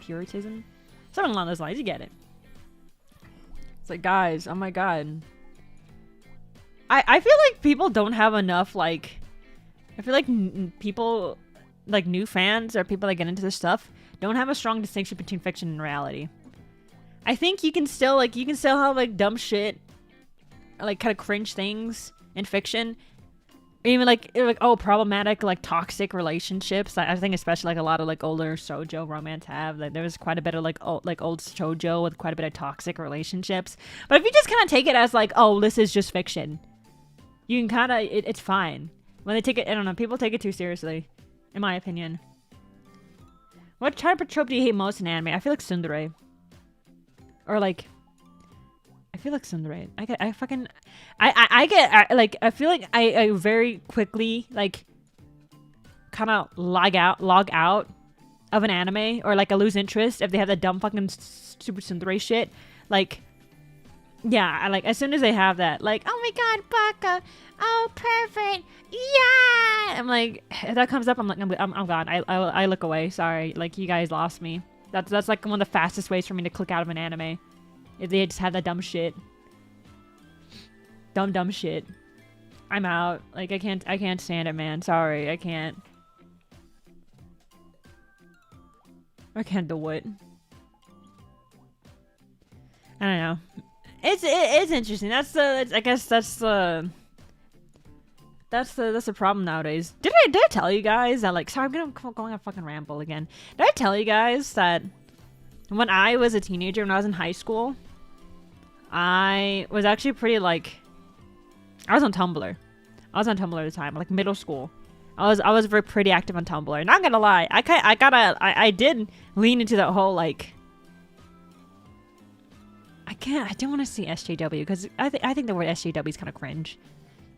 S1: Puritanism? Something along those lines. You get it. It's like, guys, oh my god. I feel like people don't have enough, like... I feel like people, like new fans or people that get into this stuff don't have a strong distinction between fiction and reality. I think you can still have like dumb shit, like kind of cringe things in fiction. Even like oh, problematic, like toxic relationships. I think especially like a lot of like older shoujo romance have. Like there was quite a bit of like old shoujo with quite a bit of toxic relationships. But if you just kind of take it as like, oh, this is just fiction, you can kind of it's fine. When they take it, I don't know, people take it too seriously, in my opinion. What type of trope do you hate most in anime? I feel like tsundere. Or like, I feel like tsundere. I feel like I very quickly like kind of log out of an anime, or like I lose interest if they have that dumb fucking super tsundere shit. Like, yeah, I like as soon as they have that, like, oh my god, Baka, oh perfect, yeah. I'm like, if that comes up, I'm like, I'm gone. I look away. Sorry, like you guys lost me. That's like one of the fastest ways for me to click out of an anime. If they just have that dumb shit. Dumb shit. I'm out. Like I can't stand it, man. Sorry, I can't. I can't do it. I don't know. It's interesting. I guess that's the problem nowadays. Did I tell you guys that, like, sorry, I'm going on a fucking ramble again. Did I tell you guys that when I was a teenager, when I was in high school, I was actually pretty, like, I was on Tumblr. I was on Tumblr at the time, like middle school. I was very pretty active on Tumblr. Not gonna lie, I did lean into that whole, like, I don't want to say SJW because I think the word SJW is kind of cringe.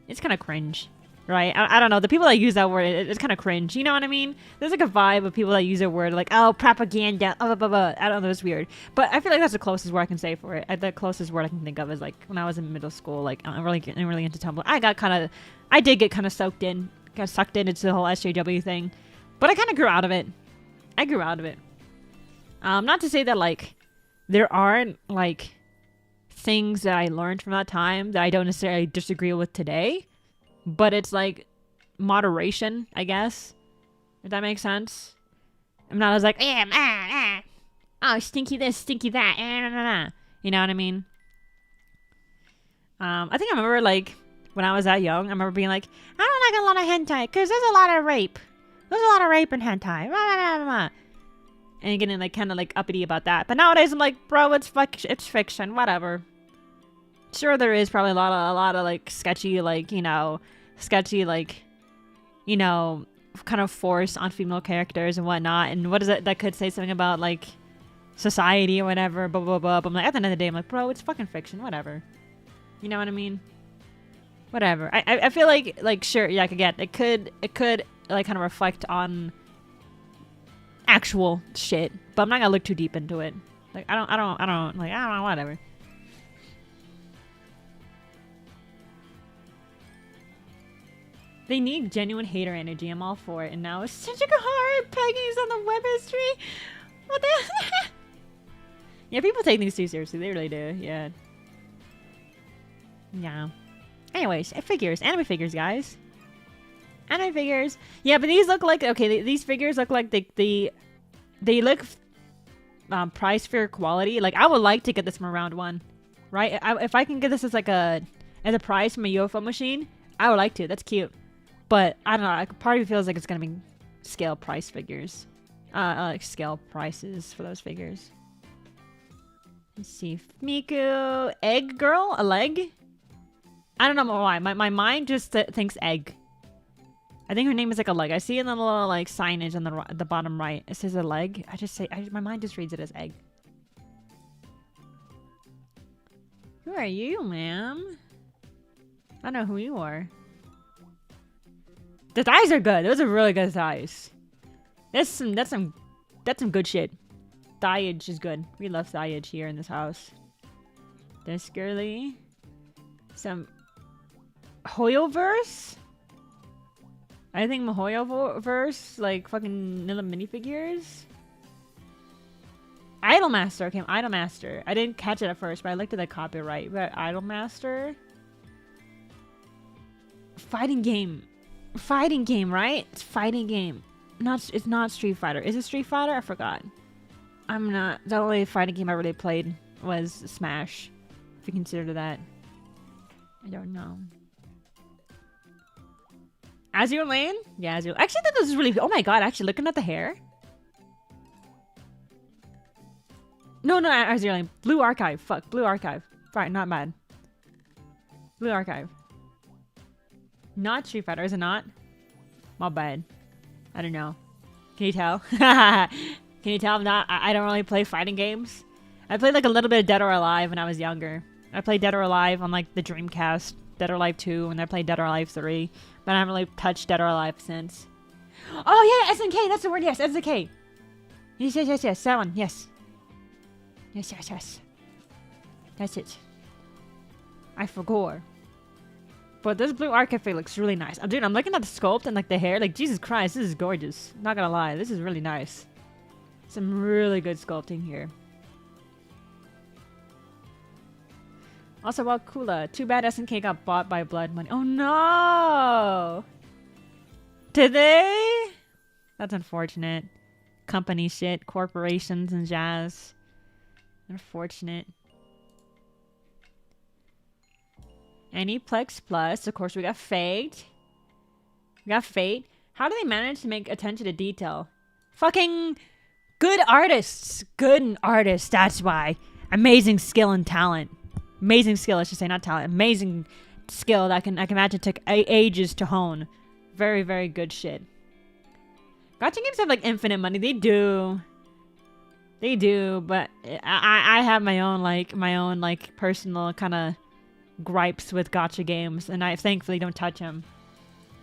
S1: It's kind of cringe, right? I don't know. The people that use that word, it's kind of cringe. You know what I mean? There's like a vibe of people that use a word like, oh, propaganda, blah, blah, blah. I don't know. It's weird. But I feel like that's the closest word I can say for it. The closest word I can think of is like when I was in middle school, like I'm really into Tumblr. I did get kind of sucked in into the whole SJW thing. But I kind of grew out of it. Not to say that, like, there aren't, like, things that I learned from that time that I don't necessarily disagree with today, but it's like moderation, I guess, if that makes sense. I'm not as like, oh, stinky this, stinky that, you know what I mean? I think I remember, like, when I was that young, I remember being like, I don't like a lot of hentai because there's a lot of rape. There's a lot of rape in hentai. And getting, like, kind of, like, uppity about that. But nowadays, I'm like, bro, it's fiction, whatever. Sure, there is probably a lot of, like, sketchy, kind of force on female characters and whatnot. And what is it that could say something about, like, society or whatever, blah, blah, blah. But I'm like, at the end of the day, I'm like, bro, it's fucking fiction, whatever. You know what I mean? Whatever. I feel like, sure, yeah, again, it could, like, kind of reflect on actual shit, but I'm not gonna look too deep into it. Like, I don't know, whatever. They need genuine hater energy. I'm all for it. And now it's such a hard Peggy's on the web history. What the Yeah, people take things too seriously. They really do. Yeah. Yeah. Anyways, anime figures, guys. Anime figures. Yeah, but these look like, okay, these figures look like they look price fair quality. Like, I would like to get this from around one, right? If I can get this as like as a prize from a UFO machine, I would like to. That's cute. But I don't know. Part of me feels like it's gonna be scale price figures, like scale prices for those figures. Let's see, Miku, egg girl, a leg. I don't know why. My mind just thinks egg. I think her name is like a leg. I see it in the little like signage on the bottom right. It says a leg. My mind just reads it as egg. Who are you, ma'am? I don't know who you are. The thighs are good. Those are really good thighs. That's some good shit. Thighage is good. We love thighage here in this house. This girly. Some Hoyoverse? I think Mahoyoverse, like fucking little minifigures. Idolmaster came. Idolmaster. I didn't catch it at first, but I looked at the copyright. But Idolmaster. Fighting game, right? It's fighting game. It's not Street Fighter. Is it Street Fighter? I forgot. I'm not. The only fighting game I really played was Smash, if you consider that. I don't know. Azure Lane? Yeah, Azure. Actually, that was really. Oh my god! Actually, looking at the hair. No, Azure Lane. Blue Archive. Fuck, Blue Archive. Right, not bad. Blue Archive. Not Street Fighter, is it not? My bad. I don't know. Can you tell? Can you tell I don't really play fighting games? I played like a little bit of Dead or Alive when I was younger. I played Dead or Alive on like the Dreamcast, Dead or Alive 2, and I played Dead or Alive 3. But I haven't really touched Dead or Alive since. Oh yeah, SNK, that's the word, yes, SNK. Yes, that one, yes. Yes. That's it. I forgot. But this Blue Archive figure looks really nice. Dude, I'm looking at the sculpt and like the hair. Like, Jesus Christ, this is gorgeous. Not gonna lie, this is really nice. Some really good sculpting here. Also, well, Kula. Too bad SNK got bought by Blood Money. Oh no! Did they? That's unfortunate. Company shit, corporations and jazz. Unfortunate. Aniplex Plus. Of course, we got Fate. We got Fate. How do they manage to make attention to detail? Fucking good artists. Good artists. That's why. Amazing skill and talent. Amazing skill, I should say, not talent. Amazing skill that I can imagine took ages to hone. Very, very good shit. Gacha games have like infinite money. They do. They do, but I have my own like personal kind of gripes with gacha games, and I thankfully don't touch them.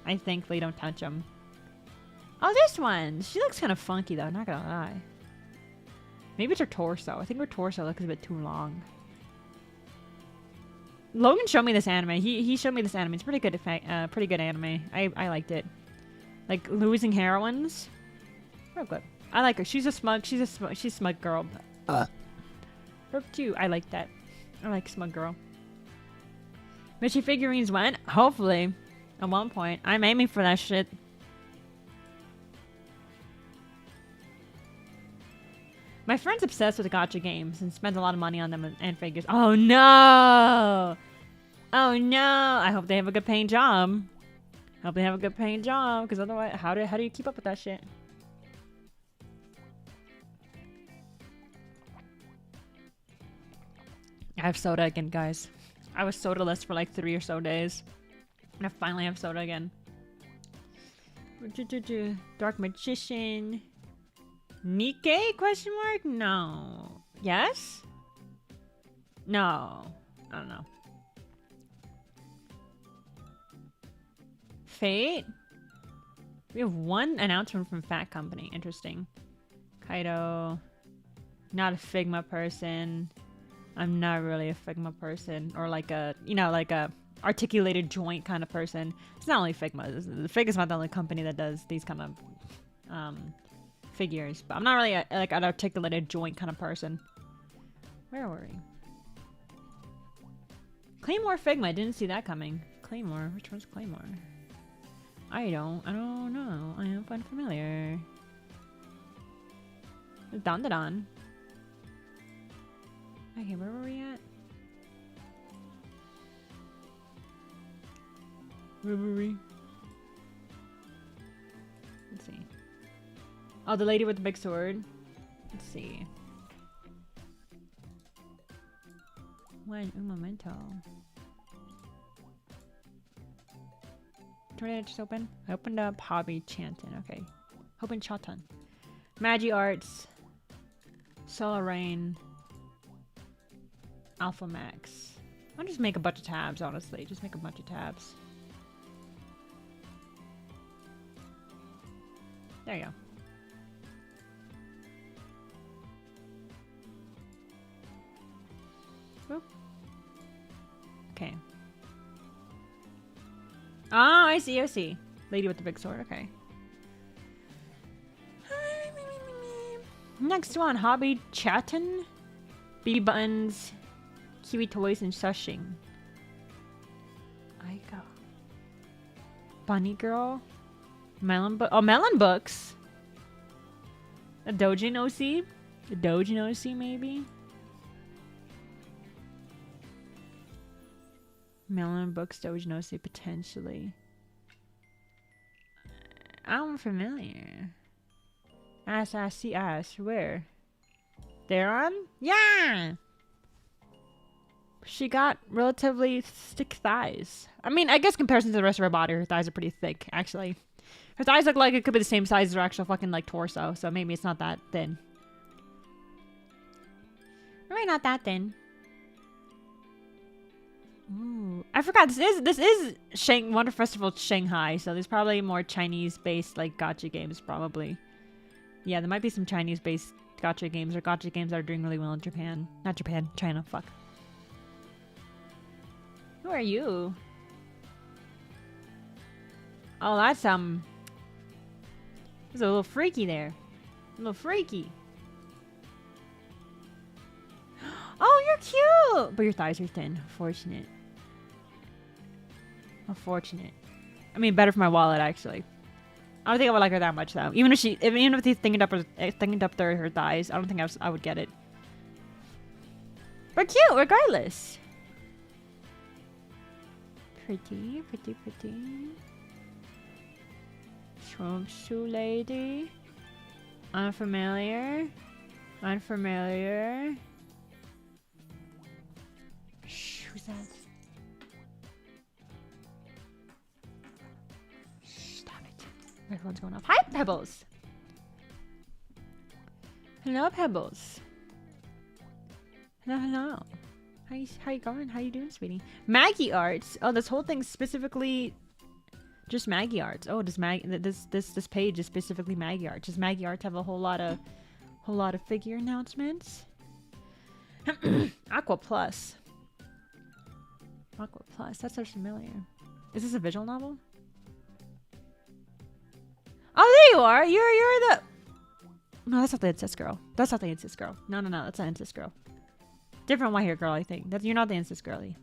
S1: I thankfully don't touch them. Oh, this one. She looks kind of funky though, not gonna lie. Maybe it's her torso. I think her torso looks a bit too long. Logan showed me this anime. He showed me this anime. It's pretty good pretty good anime. I liked it. Like Losing Heroines. Real good. I like her. She's a smug girl. Her too. I like that. I like smug girl. Mitchie figurines went. Hopefully. At one point. I'm aiming for that shit. My friend's obsessed with gacha games and spends a lot of money on them and figures. Oh no! Oh no! I hope they have a good paying job. Hope they have a good paying job, because otherwise, how do you keep up with that shit? I have soda again, guys. I was soda-less for like 3 or so days. And I finally have soda again. Dark Magician. Nikkei? Question mark? No. Yes? No. I don't know. Fate? We have one announcement from Fat Company. Interesting. Kaido. Not a Figma person. I'm not really a Figma person. Or like a, you know, like a articulated joint kind of person. It's not only Figma. Figma's not the only company that does these kind of figures. But I'm not really like an articulated joint kind of person. Where were we? Claymore Figma. I didn't see that coming. Claymore. Which one's Claymore? I don't know. I am unfamiliar. Don. Okay, where were we at? Where were we? Let's see. Oh, the lady with the big sword. Let's see. When un momento. What did I just open? I opened up Hobby Chanton. Okay. Open Chatan. Magi Arts. Solar Rain. Alpha Max. I'll just make a bunch of tabs, honestly. Just make a bunch of tabs. There you go. Oop. Okay. Oh, I see. Lady with the big sword, okay. Next one, Hobby Chatten. BB Buttons. Kiwi Toys and Sushing. Aika. Bunny Girl. Melon Books. A Dojin OC? A Dojin OC, maybe? Melon Books, Dojin OC, potentially. I'm familiar. Ass. Where? They're on? Yeah! She got relatively thick thighs. I mean, I guess comparison to the rest of her body, her thighs are pretty thick, actually. Her thighs look like it could be the same size as her actual fucking, like, torso, so maybe it's not that thin. Maybe not that thin. Ooh. I forgot, this is Wonder Festival Shanghai, so there's probably more Chinese-based, like, gacha games, probably. Yeah, there might be some Chinese-based gacha games, or gacha games that are doing really well in Japan. Not Japan, China, fuck. Who are you? Oh, that's, there's a little freaky there. A little freaky. But your thighs are thin. Unfortunate. Unfortunate. I mean, better for my wallet, actually. I don't think I would like her that much, though. Even if he's thinking up her thighs, I don't think I would get it. But cute, regardless. Pretty, pretty, pretty. Swimsuit lady. Unfamiliar. Unfamiliar. Shh, who's that? Stop it. Everyone's going off. Hi, Pebbles. Hello, Pebbles. Hello, hello. How you going? How you doing, sweetie? Maggie Arts. Oh, this whole thing's specifically just Maggie Arts. Oh, this page is specifically Maggie Arts. Does Maggie Arts have a whole lot of figure announcements? Aqua Plus. Aqua Plus. That sounds familiar. Is this a visual novel? Oh, there you are. You're the. No, that's not the incest girl. That's not the incest girl. No, that's not incest girl. Different white hair girl, I think. You're not the incest girly.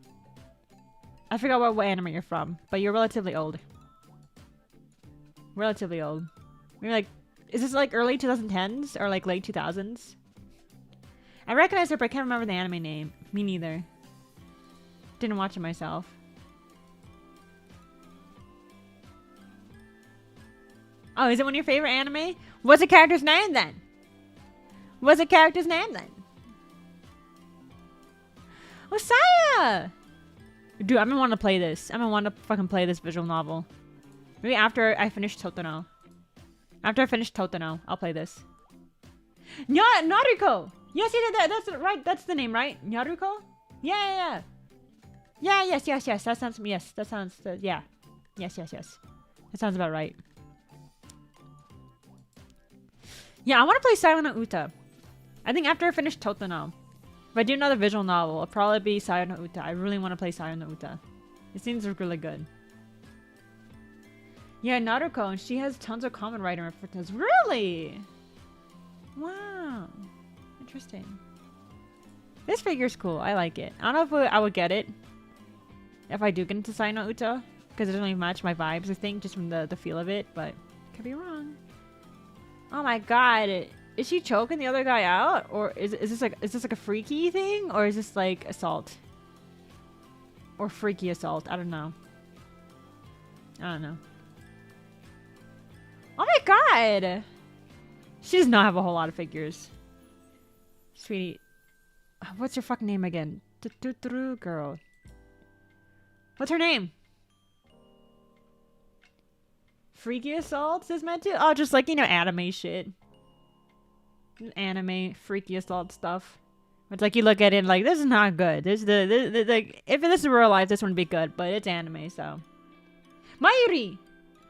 S1: I forgot what anime you're from, but you're relatively old. Relatively old. Maybe like, is this like early 2010s or like late 2000s? I recognize her, but I can't remember the anime name. Me neither. Didn't watch it myself. Oh, is it one of your favorite anime? What's the character's name then? What's the character's name then? Osaya! Dude, I've been wanting to play this. I've been wanting to fucking play this visual novel. Maybe after I finish Totoro. After I finish Totoro, I'll play this. Naruko! Yes, that's right. That's the name, right? Naruko? Yeah. Yes. That sounds, yeah. Yes. That sounds about right. Yeah, I want to play Sayo no Uta. I think after I finish Totoro. If I do another visual novel, it'll probably be Sayo no Uta. I really want to play Sayo no Uta. It seems really good. Yeah, Naruko, and she has tons of common writing references. Really? Wow. Interesting. This figure's cool. I like it. I don't know if I would get it if I do get into Sayo no Uta, because it doesn't really match my vibes, I think, just from the feel of it, but could be wrong. Oh my god. Is she choking the other guy out? Or is this like a freaky thing? Or is this like assault? Or freaky assault? I don't know. Oh my god! She does not have a whole lot of figures. Sweetie. What's your fucking name again? Girl. What's her name? Freaky assault is meant to? Oh, just like, anime shit. Anime freaky assault stuff. It's like you look at it and like, this is not good. This like, if this is real life, this wouldn't be good, but it's anime, so. Mayuri,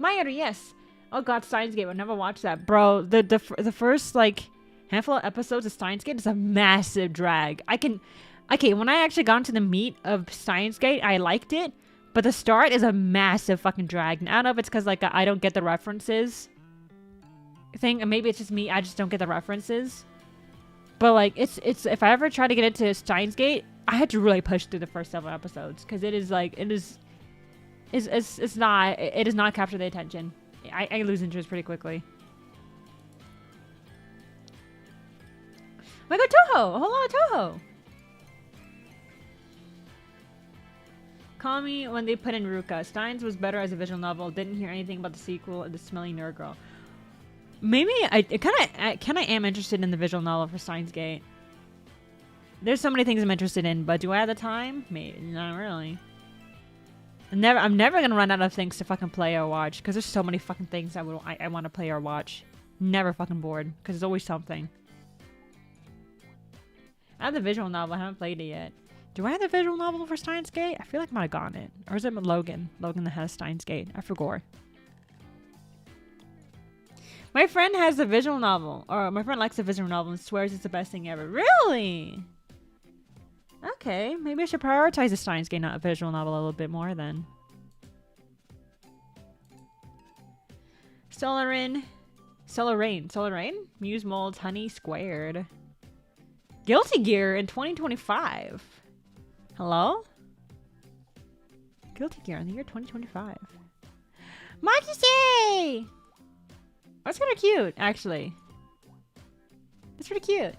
S1: yes. Oh god, Steins Gate. I'll never watch that, bro. The first like handful of episodes of Steins Gate is a massive drag. When I actually got into the meat of Steins Gate, I liked it, but the start is a massive fucking drag. And I don't know if it's because like I don't get the references thing, and maybe it's just me. I just don't get the references. But like, it's if I ever try to get into Steins Gate, I had to really push through the first several episodes because it does not capture the attention. I lose interest pretty quickly. Oh my god, Toho! A whole lot of Toho! Call me when they put in Ruka. Steins was better as a visual novel. Didn't hear anything about the sequel of the smelly nerd girl. Maybe I kind of am interested in the visual novel for Steins Gate. There's so many things I'm interested in, but do I have the time? Maybe not really. I'm never gonna run out of things to fucking play or watch because there's so many fucking things I want to play or watch. Never fucking bored because there's always something. I have the visual novel. I haven't played it yet. Do I have the visual novel for Steins Gate? I feel like I might have gotten it. Or is it Logan? Logan that has Steins Gate. I forgot. My friend has the visual novel. Or my friend likes the visual novel and swears it's the best thing ever. Really? Okay. Maybe I should prioritize the Steins Gate visual novel a little bit more then. Solar Rain. Muse Molds Honey Squared. Guilty Gear in 2025. Hello? Guilty Gear in the year 2025. Mikey say! That's kind of cute, actually. That's pretty cute.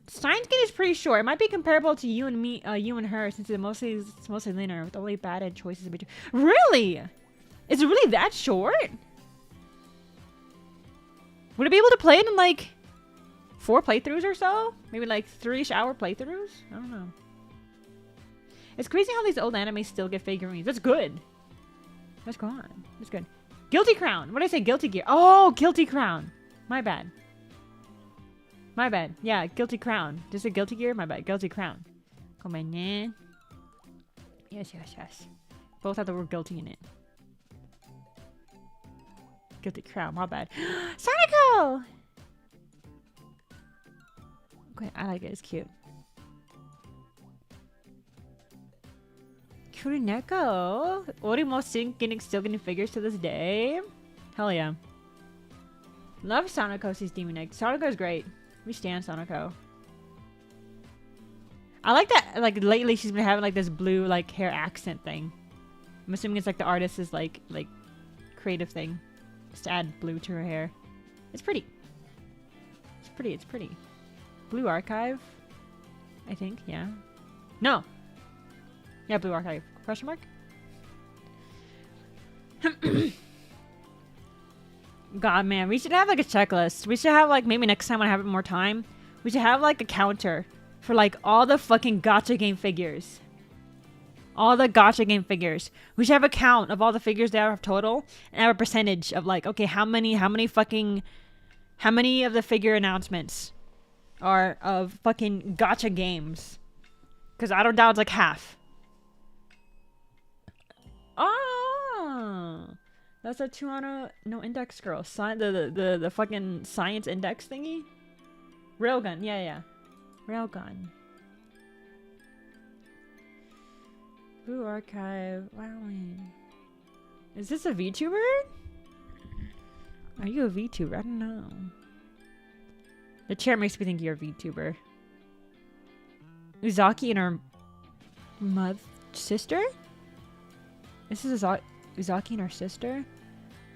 S1: Stein's Gate is pretty short. It might be comparable to You and Me, You and Her, since it's mostly linear with only bad choices in between. Really? Is it really that short? Would I be able to play it in like 4 playthroughs or so? Maybe like 3-ish hour playthroughs? I don't know. It's crazy how these old animes still get figurines. That's good. That's gone. That's good. Guilty Crown. What did I say? Guilty Gear. Oh, Guilty Crown. My bad. My bad. Yeah, Guilty Crown. Just a Guilty Gear? My bad. Guilty Crown. Come on, yeah. Yes, yes, yes. Both have the word guilty in it. Guilty Crown. My bad. Sonico! Okay, I like it. It's cute. Kurineko. Orimo still getting figures to this day. Hell yeah. Love Sonoko's Demon Egg. Sonoko's great. We stand Sonoko. I like that, like, lately she's been having, like, this blue, like, hair accent thing. I'm assuming it's, like, the artist's, like, creative thing. Just to add blue to her hair. It's pretty. It's pretty, it's pretty. Blue Archive? I think, yeah. No! Yeah, Blue Archive. Question mark? God, man, we should have like a checklist. We should have like, maybe next time when I have more time, we should have like a counter for like all the fucking gacha game figures. All the gacha game figures. We should have a count of all the figures that have total and have a percentage of like, okay, how many of the figure announcements are of fucking gacha games? Because I don't doubt it's like half. Oh, that's a 200 no index girl. The fucking science index thingy. Railgun, yeah. Railgun. Blue Archive. Wow. Is this a VTuber? Are you a VTuber? I don't know. The chair makes me think you're a VTuber. Uzaki and her sister? This is Uzaki and her sister?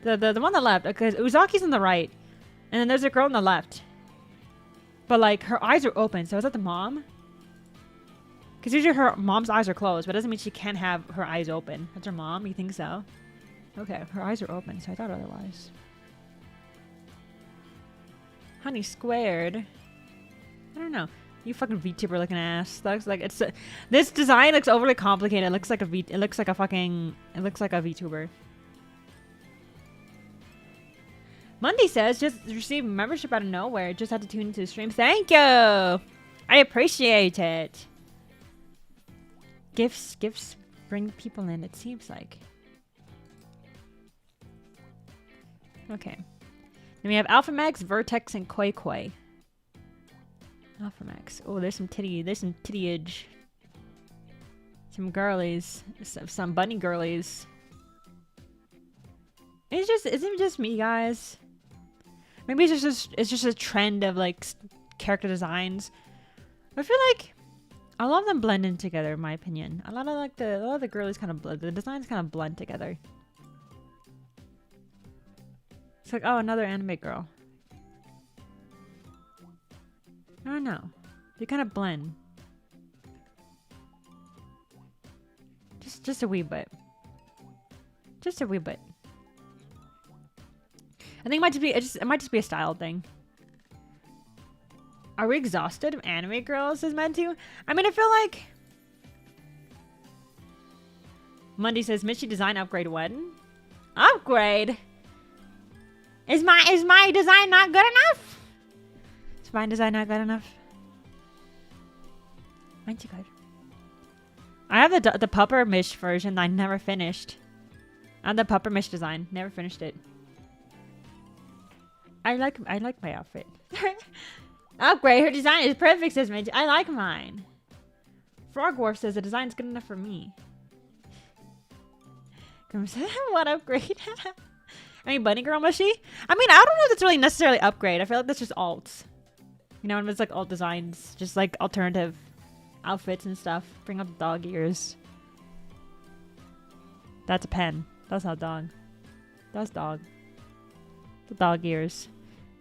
S1: The one on the left. Because Uzaki's on the right. And then there's a girl on the left. But like, her eyes are open. So is that the mom? Because usually her mom's eyes are closed. But it doesn't mean she can't have her eyes open. That's her mom? You think so? Okay, her eyes are open. So I thought otherwise. Honey Squared. I don't know. You fucking VTuber looking ass. Looks like it's this design looks overly complicated. It looks like a VTuber. Monday says just received membership out of nowhere. Just had to tune into the stream. Thank you. I appreciate it. Gifts bring people in. It seems like. Okay. Then we have Alpha Max, Vertex, and Koi Koi. Alpha Max. Oh, there's some tittyage. Some girlies. Some bunny girlies. Isn't it just me, guys? Maybe it's just a trend of like character designs. I feel like a lot of them blend in together, in my opinion. A lot of the girlies kind of the designs kind of blend together. It's like, oh, another anime girl. I don't know. They kind of blend. Just a wee bit. Just a wee bit. I think it might just be a style thing. Are we exhausted of anime girls is meant to? I mean, I feel like Monday says Mitchie design upgrade when? Upgrade? Is my design not good enough? Is my design not good enough? Mine's good. I have the Pupper Mish version that I never finished. I have the Pupper Mish design. Never finished it. I like my outfit. Upgrade. Her design is perfect, says Midge. I like mine. Frogwolf says the design's good enough for me. What upgrade? I mean, Bunny Girl Mushy? I mean, I don't know if that's really necessarily upgrade. I feel like that's just alts. You know, and it's like alt designs, just like alternative outfits and stuff. Bring up the dog ears. That's a pen. That's not dog. That's dog. The dog ears.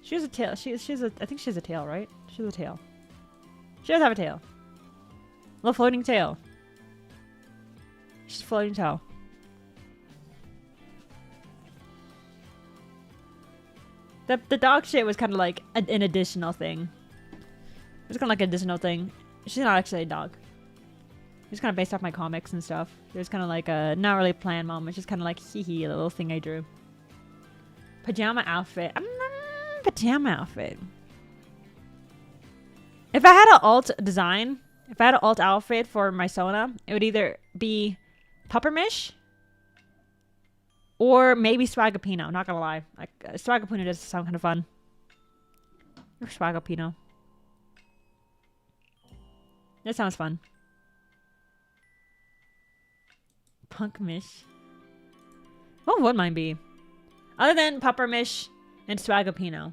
S1: She has a tail. She's a. I think she has a tail, right? She has a tail. She does have a tail. A little floating tail. She's a floating tail. The dog shit was kind of like an additional thing. It was kind of like an additional thing. She's not actually a dog. It's kind of based off my comics and stuff. It was kind of like a not really planned moment. Just kind of like hee hee, a little thing I drew. Pajama outfit. Pajama outfit. If I had an alt design, if I had an alt outfit for my Sona, it would either be Puppermish or maybe Swagapino. Not gonna lie, like Swagapino does sound kind of fun. Or Swagapino. That sounds fun. Punkmish. What would mine be? Other than Puppermish and Swagapino.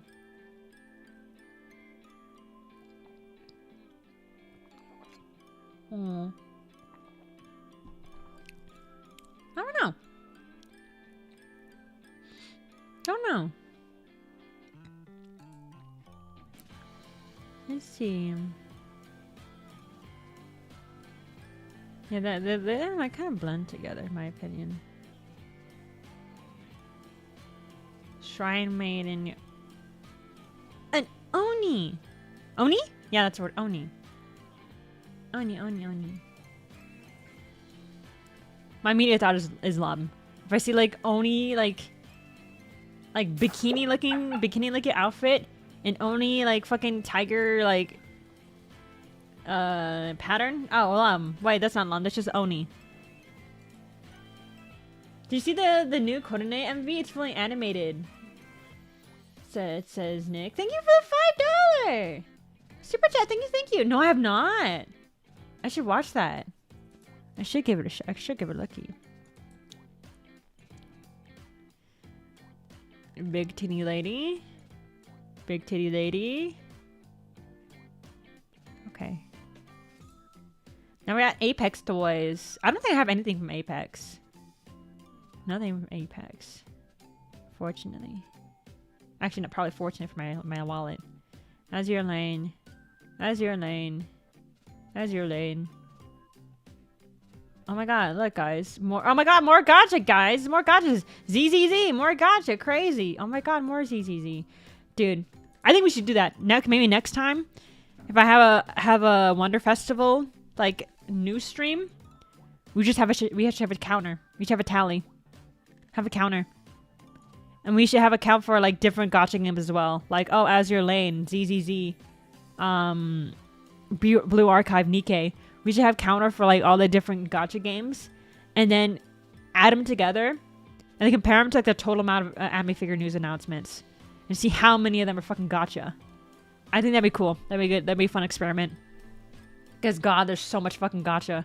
S1: I don't know. Don't know. Let's see. Yeah, they're like kind of blend together, in my opinion. Shrine Maiden. An Oni! Oni? Yeah, that's the word. Oni. Oni. My immediate thought is Islam. If I see like Oni, like bikini looking outfit, and Oni like fucking tiger like pattern. Oh, wait, that's not Lam. That's just Oni. Did you see the new Kodane MV? It's fully animated. So it says Nick. Thank you for the $5 super chat. Thank you. No, I have not. I should watch that. I should give it a shot. I should give it a lucky. Big titty lady. Big titty lady. Okay. Now we got Apex toys. I don't think I have anything from Apex. Nothing from Apex. Fortunately. Actually, not probably fortunate for my wallet. As your lane. As your lane. As your lane. Oh my god, look guys. More. Oh my god, more gacha, guys. More gachas. ZZZ, more gacha. Crazy. Oh my god, more ZZZ. Dude, I think we should do that. Maybe next time. If I have a Wonder Festival like news stream, we have to have a counter. We should have a tally. Have a counter. And we should have a count for like different gacha games as well. Like, oh, Azure Lane, ZZZ, Blue Archive, Nikkei. We should have counter for like all the different gacha games, and then add them together, and then compare them to like the total amount of anime figure news announcements, and see how many of them are fucking gacha. I think that'd be cool. That'd be good. That'd be a fun experiment. Because god, there's so much fucking gacha.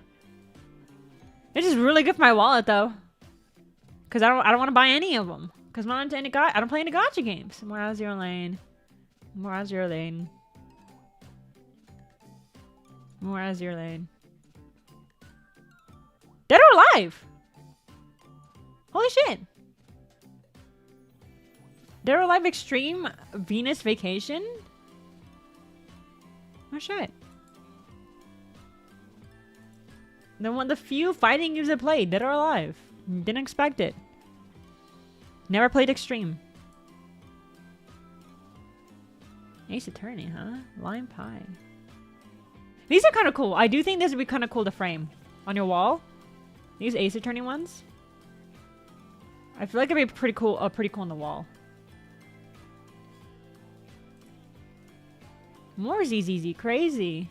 S1: It's just really good for my wallet though. Because I don't want to buy any of them. Because I don't play any gacha games. More Azure Lane. More Azure Lane. More Azure Lane. Dead or Alive! Holy shit! Dead or Alive Extreme Venus Vacation? Oh shit. The few fighting games I played, Dead or Alive. Didn't expect it. Never played Extreme. Ace Attorney, huh? Lime Pie. These are kind of cool. I do think this would be kind of cool to frame on your wall. These Ace Attorney ones. I feel like it'd be pretty cool on the wall. More ZZZ. Crazy.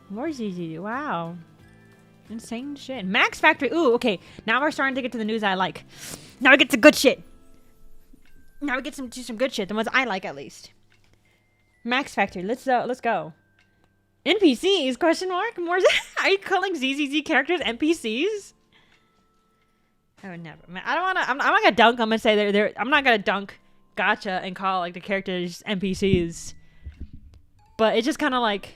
S1: More ZZZ. Wow. Insane shit. Max Factory. Ooh, okay. Now we're starting to get to the news I like. Now we get to good shit. Now we get to some good shit. The ones I like, at least. Max Factory. Let's go. NPCs? Question mark? More? Are you calling ZZZ characters NPCs? I would never. I don't want to. I'm not gonna dunk them and say they're. I'm not gonna dunk gacha and call like the characters NPCs. But it's just kind of like,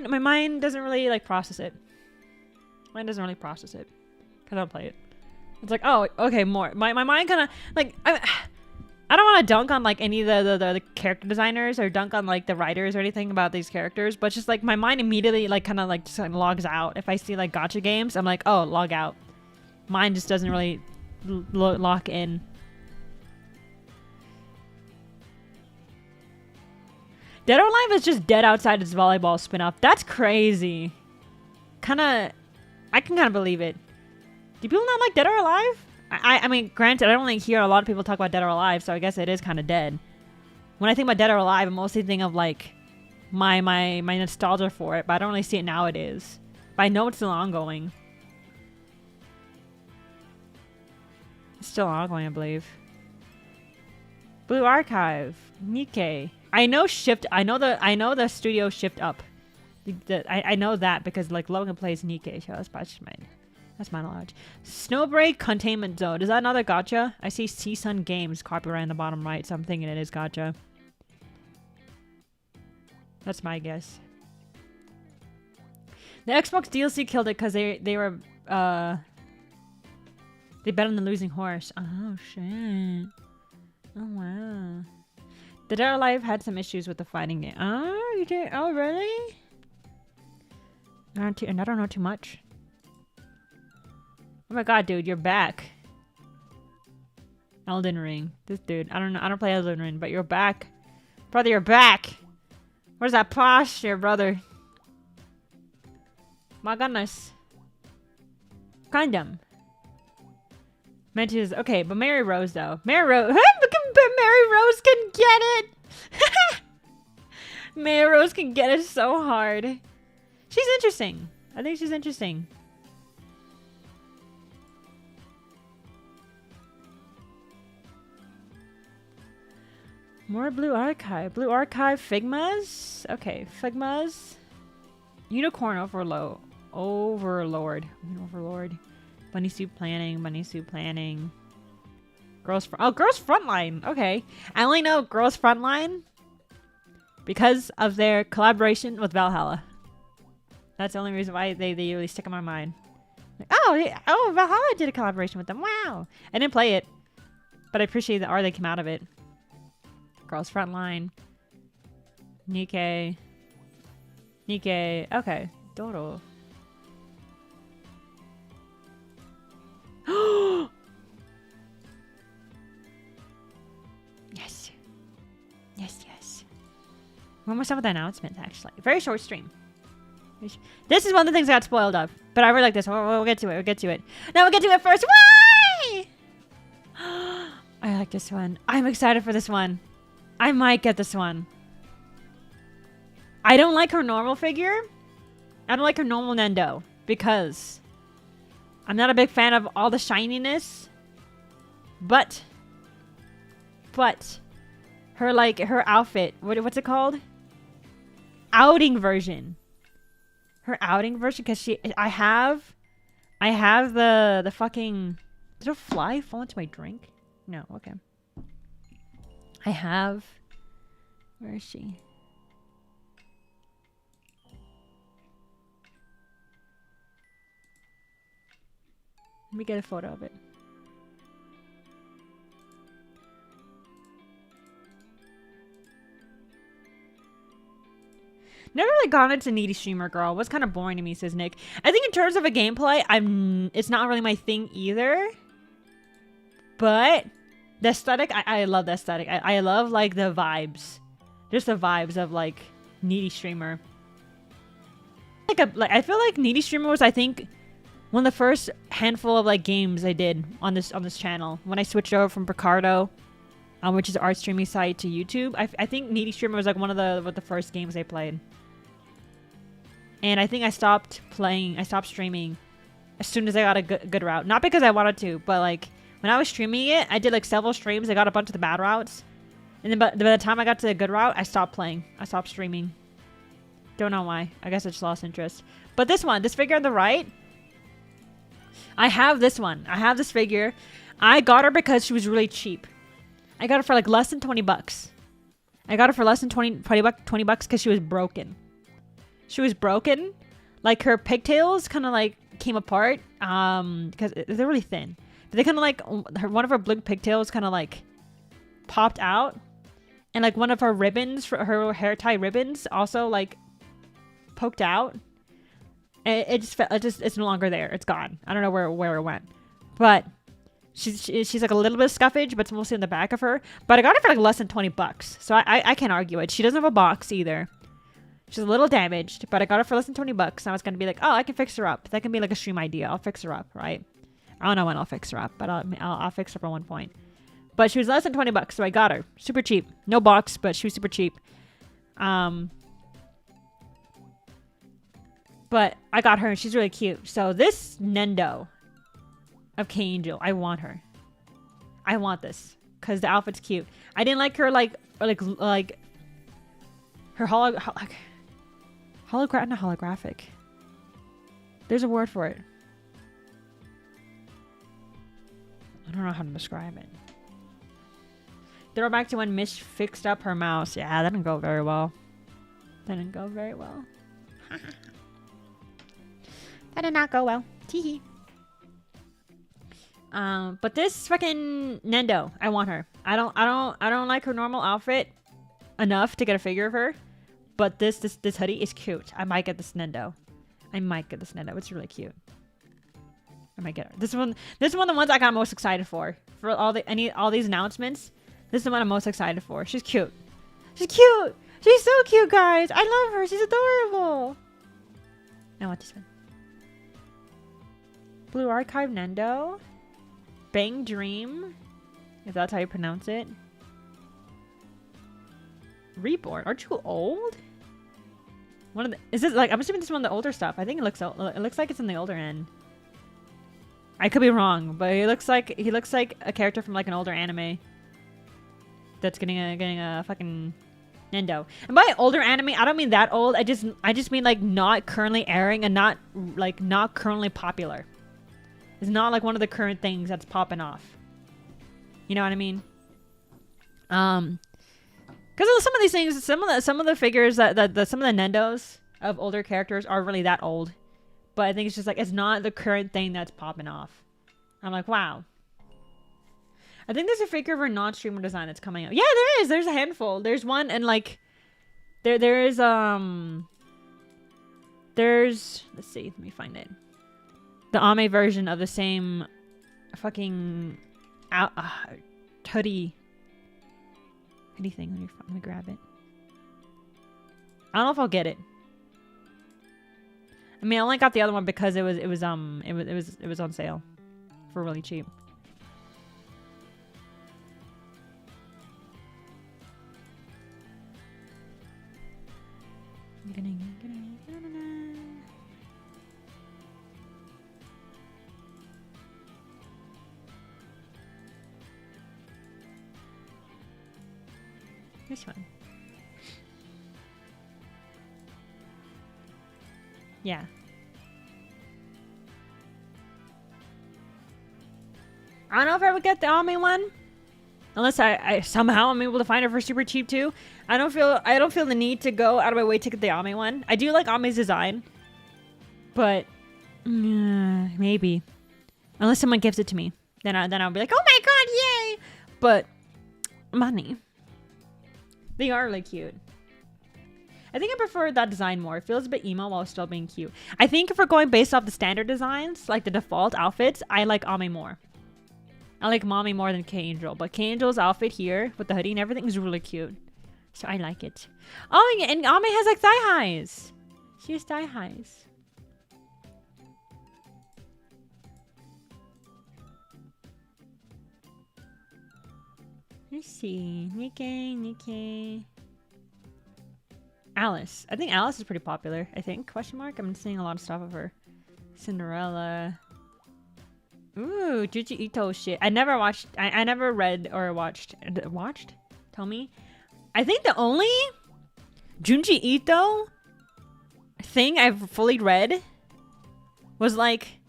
S1: my mind doesn't really like process it. Mine doesn't really process it because I don't play it. It's like, oh, okay, more. My mind kind of like, I don't want to dunk on like any of the character designers or dunk on like the writers or anything about these characters, but just like my mind immediately like kind of like just like logs out. If I see like gacha games, I'm like, oh, log out. Mine just doesn't really lock in. Dead or Alive is just dead outside its volleyball spin-off. That's crazy. I can kind of believe it. Do people not like Dead or Alive? I mean, granted, I don't really hear a lot of people talk about Dead or Alive, so I guess it is kind of dead. When I think about Dead or Alive, I mostly think of like my nostalgia for it, but I don't really see it nowadays. But I know it's still ongoing. It's still ongoing, I believe. Blue Archive, Nikkei. I know the studio Shift Up. I know that because like Logan plays Nikkei, so that's my knowledge. Snowbreak Containment Zone. Is that another gacha? I see Sun Games copyright in the bottom right, so I'm thinking it is gacha. That's my guess. The Xbox DLC killed it because they bet on the losing horse. Oh shit. Oh wow. The Dead or Alive had some issues with the fighting game. Oh, you did? Oh really? I don't know too much. Oh my god, dude, you're back. Elden Ring. This dude. I don't play Elden Ring, but you're back. Brother, you're back. Where's that posture, brother? My goodness. Condom. Mentions okay, but Mary Rose though. Mary Rose can get it. Mary Rose can get it so hard. She's interesting. I think she's interesting. More Blue Archive. Blue Archive Figmas? Okay, Figmas. Unicorn Overlord. Bunny Soup Planning. Girls Frontline. Okay. I only know Girls Frontline because of their collaboration with Valhalla. That's the only reason why they really stick in my mind. Like, oh, Valhalla did a collaboration with them. Wow. I didn't play it, but I appreciate the art that came out of it. Girls Frontline. Nikkei. Okay. Doro. Yes. When was some of the announcements, actually? Very short stream. This is one of the things I got spoiled of. But I really like this. We'll get to it. No, we'll get to it first. Why? I like this one. I'm excited for this one. I might get this one. I don't like her normal figure. I don't like her normal Nendo. Because I'm not a big fan of all the shininess. But her outfit. What's it called? Outing version. Her outing version, because I have the fucking. Did a fly fall into my drink? No, okay. I have. Where is she? Let me get a photo of it. Never really gone into Needy Streamer Girl. It was kind of boring to me, says Nick. I think in terms of a gameplay, it's not really my thing either. But the aesthetic, I love the aesthetic. I love like the vibes. Just the vibes of like Needy Streamer. I feel like Needy Streamer was, I think, one of the first handful of like games I did on this channel when I switched over from Picardo, which is an art streaming site, to YouTube. I think Needy Streamer was like one of the first games I played. And I think I stopped streaming as soon as I got a good route. Not because I wanted to, but like when I was streaming it, I did like several streams. I got a bunch of the bad routes. And then by the time I got to the good route, I stopped playing. I stopped streaming. Don't know why. I guess I just lost interest. But this figure on the right, I have this one. I have this figure. I got her because she was really cheap. I got her for like less than 20 bucks. I got her for less than 20 bucks because she was broken. She was broken. Like her pigtails kind of like came apart because they're really thin. But they kind of like, one of her blue pigtails kind of like popped out. And like one of her ribbons, her hair tie ribbons also like poked out. It's no longer there. It's gone. I don't know where it went. But she's like a little bit of scuffage, but it's mostly in the back of her. But I got it for like less than 20 bucks. So I can't argue it. She doesn't have a box either. She's a little damaged, but I got it for less than 20 bucks. And I was going to be like, oh, I can fix her up. That can be like a stream idea. I'll fix her up, right? I don't know when I'll fix her up, but I'll fix her up at one point. But she was less than 20 bucks, so I got her. Super cheap. No box, but she was super cheap. But I got her, and she's really cute. So this Nendo of K-Angel, I want her. I want this because the outfit's cute. I didn't like her like her holographic. There's a word for it. I don't know how to describe it. Throw back to when Mish fixed up her mouse. Yeah, that didn't go very well. That didn't go very well. That did not go well. Teehee. But this fucking Nendo, I want her. I don't like her normal outfit enough to get a figure of her. But this hoodie is cute. I might get this Nendo. It's really cute. I might get her. This is one of the ones I got most excited for all these announcements. This is the one I'm most excited for. She's cute. She's cute. She's so cute, guys. I love her. She's adorable. I want this one. Blue Archive Nendo. Bang Dream. If that's how you pronounce it. Reborn. Aren't you old? Is this like, I'm assuming this is one of the older stuff. I think it looks like it's in the older end. I could be wrong, but he looks like a character from like an older anime that's getting a fucking Nendo. And by older anime, I don't mean that old. I just mean like not currently airing and not currently popular. It's not like one of the current things that's popping off. You know what I mean? Because some of these things, some of the figures some of the Nendos of older characters are really that old. But I think it's just like, it's not the current thing that's popping off. I'm like, wow. I think there's a figure of a non-streamer design that's coming out. Yeah, there is. There's a handful. There's one, and like, there's let's see, let me find it. The Ame version of the same fucking hoodie thing. Let me grab it. I don't know if I'll get it. I mean, I only got the other one because it was on sale for really cheap. This one. Yeah. I don't know if I would get the Ame one. Unless I somehow I'm able to find it for super cheap too. I don't feel the need to go out of my way to get the Ame one. I do like Ame's design. But maybe. Unless someone gives it to me. Then I'll be like, oh my god, yay! But money. They are really cute. I think I prefer that design more. It feels a bit emo while still being cute. I think if we're going based off the standard designs, like the default outfits, I like Ame more. I like Mommy more than K-Angel. But K-Angel's outfit here with the hoodie and everything is really cute. So I like it. Oh, and Ame has like thigh highs. She has thigh highs. Let's see. Nikkei. Alice. I think Alice is pretty popular. I think. Question mark. I'm seeing a lot of stuff of her. Cinderella. Ooh, Junji Ito shit. I never watched. I never read or watched. Watched? Tell me. I think the only Junji Ito thing I've fully read was like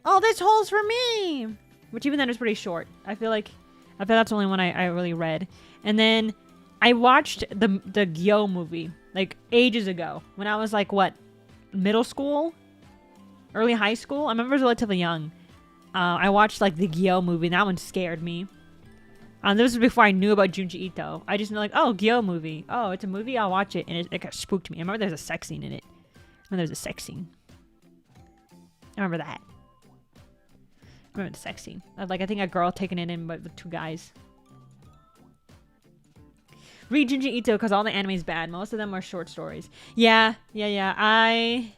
S1: Oh, this hole's for me. Which even then is pretty short. I feel that's the only one I really read. And then I watched the Gyo movie like ages ago when I was like what, middle school, early high school. I remember I was relatively young. I watched like the Gyo movie, and that one scared me. This was before I knew about Junji Ito. I just know like, oh, Gyo movie. Oh, it's a movie. I'll watch it, and it kind of spooked me. I remember there's a sex scene in it. I remember that. I remember the sex scene. Like, I think a girl taking it in with two guys. Read Junji Ito because all the anime's bad. Most of them are short stories. Yeah. I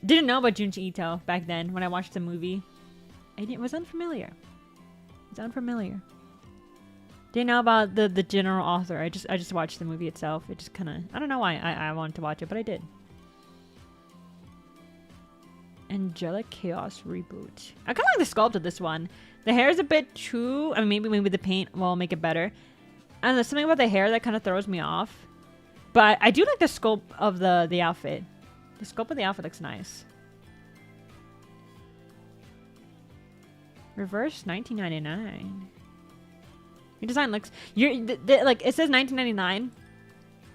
S1: didn't know about Junji Ito back then when I watched the movie. It was unfamiliar. Didn't know about the general author. I just watched the movie itself. It just kind of... I don't know why I wanted to watch it, but I did. Angelic Chaos reboot. I kind of like the sculpt of this one. The hair is a bit too... I mean, maybe the paint will make it better. I don't know, something about the hair that kind of throws me off. But I do like the sculpt of the outfit. The sculpt of the outfit looks nice. Reverse 1999. Your design looks... like, it says 1999.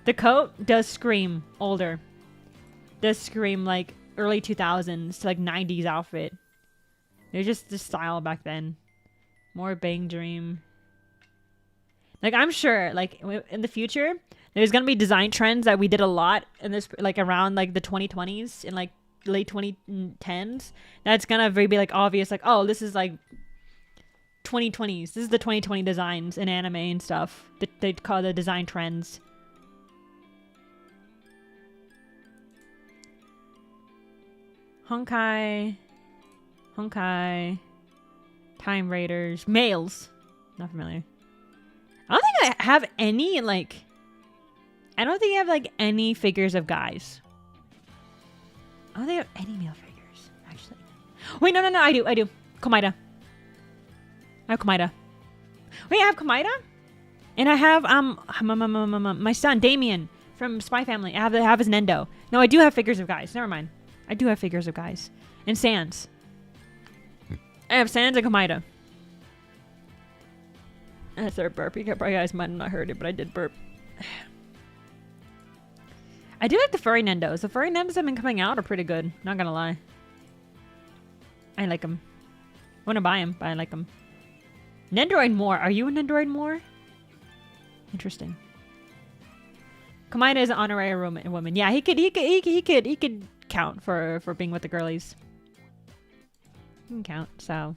S1: The coat does scream older. Does scream, like... early 2000s to like 90s outfit. There's just the style back then. More Bang Dream. Like, I'm sure like in the future there's gonna be design trends that we did a lot in this, like around like the 2020s and like late 2010s, that's gonna be like obvious, like, oh, this is like 2020s, this is the 2020 designs in anime and stuff that they call the design trends. Honkai, Time Raiders, males. Not familiar. I don't think I have any, like... I don't think I have, like, any figures of guys. I don't think I have any male figures, actually. Wait, no, I do. Komaeda. I have Komaeda. Wait, I have Komaeda? And I have, my son, Damien, from Spy Family. I have his Nendo. No, I do have figures of guys. Never mind. I do have figures of guys. And Sans. I have Sans and Komaeda. And a third burp. You guys might have not heard it, but I did burp. I do like the furry Nendos. The furry Nendos that have been coming out are pretty good. Not gonna lie. I like them. I want to buy them, but I like them. Nendoroid Moore. Are you a Nendoroid Moore? Interesting. Komaeda is an honorary woman. Yeah, he could count for being with the girlies. He can count. So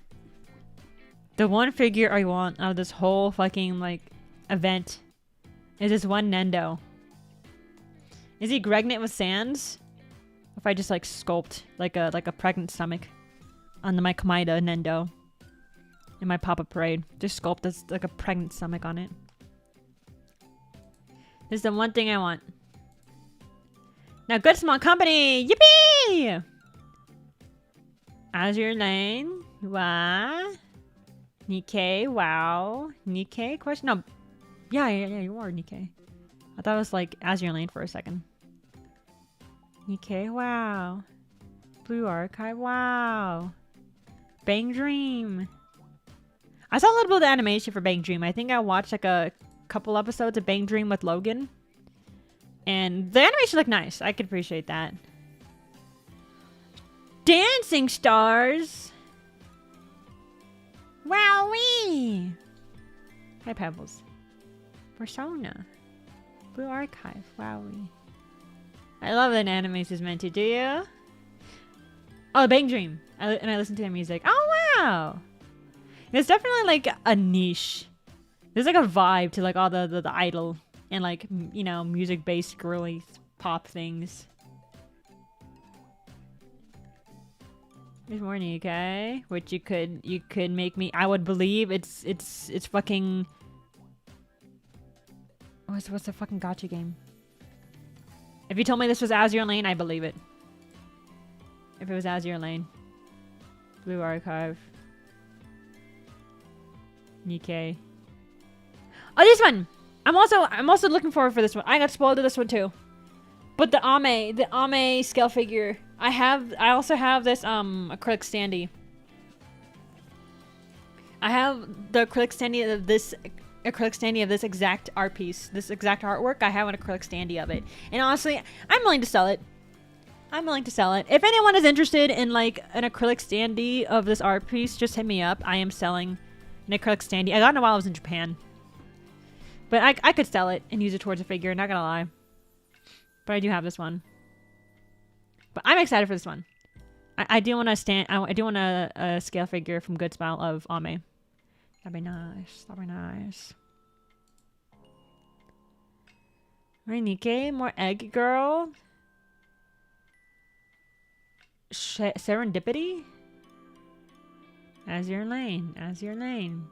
S1: the one figure I want out of this whole fucking like event is this one Nendo. Is he pregnant with Sans? If I just like sculpt like a pregnant stomach on my Komaeda Nendo in my pop-up parade, just sculpt this like a pregnant stomach on it. This is the one thing I want. Now, good small company! Yippee! Azure Lane. What? Nikkei. Wow. Nikkei? Question? No. Yeah, you are Nikkei. I thought it was like Azure Lane for a second. Nikkei. Wow. Blue Archive. Wow. Bang Dream. I saw a little bit of the animation for Bang Dream. I think I watched like a couple episodes of Bang Dream with Logan. And the animation looked nice. I could appreciate that. Dancing Stars! Wowee! Hi, Pebbles. Persona. Blue Archive. Wowee. I love that animation is meant to, do you? Oh, Bang Dream. And I listen to their music. Oh, wow! It's definitely like a niche. There's like a vibe to like all the idol and like, you know, music-based girly pop things. There's more Nikkei, which you could make me. I would believe it's fucking. What's the fucking gacha game? If you told me this was Azure Lane, I believe it. If it was Azure Lane, Blue Archive, Nikkei. Oh, this one! I'm also looking forward for this one. I got spoiled to this one too. But the Ame scale figure I also have this acrylic standee. I have the acrylic standee of this exact art piece, this exact artwork. I have an acrylic standee of it, and honestly, I'm willing to sell it. I'm willing to sell it. If anyone is interested in like an acrylic standee of this art piece, just hit me up. I am selling an acrylic standee. I got it while I was in Japan, but I could sell it and use it towards a figure. Not gonna lie, but I do have this one. But I'm excited for this one. I do want a scale figure from Good Smile of Ame. That'd be nice. That'd be nice. Renike, more egg girl. Serendipity. As your lane. As your lane.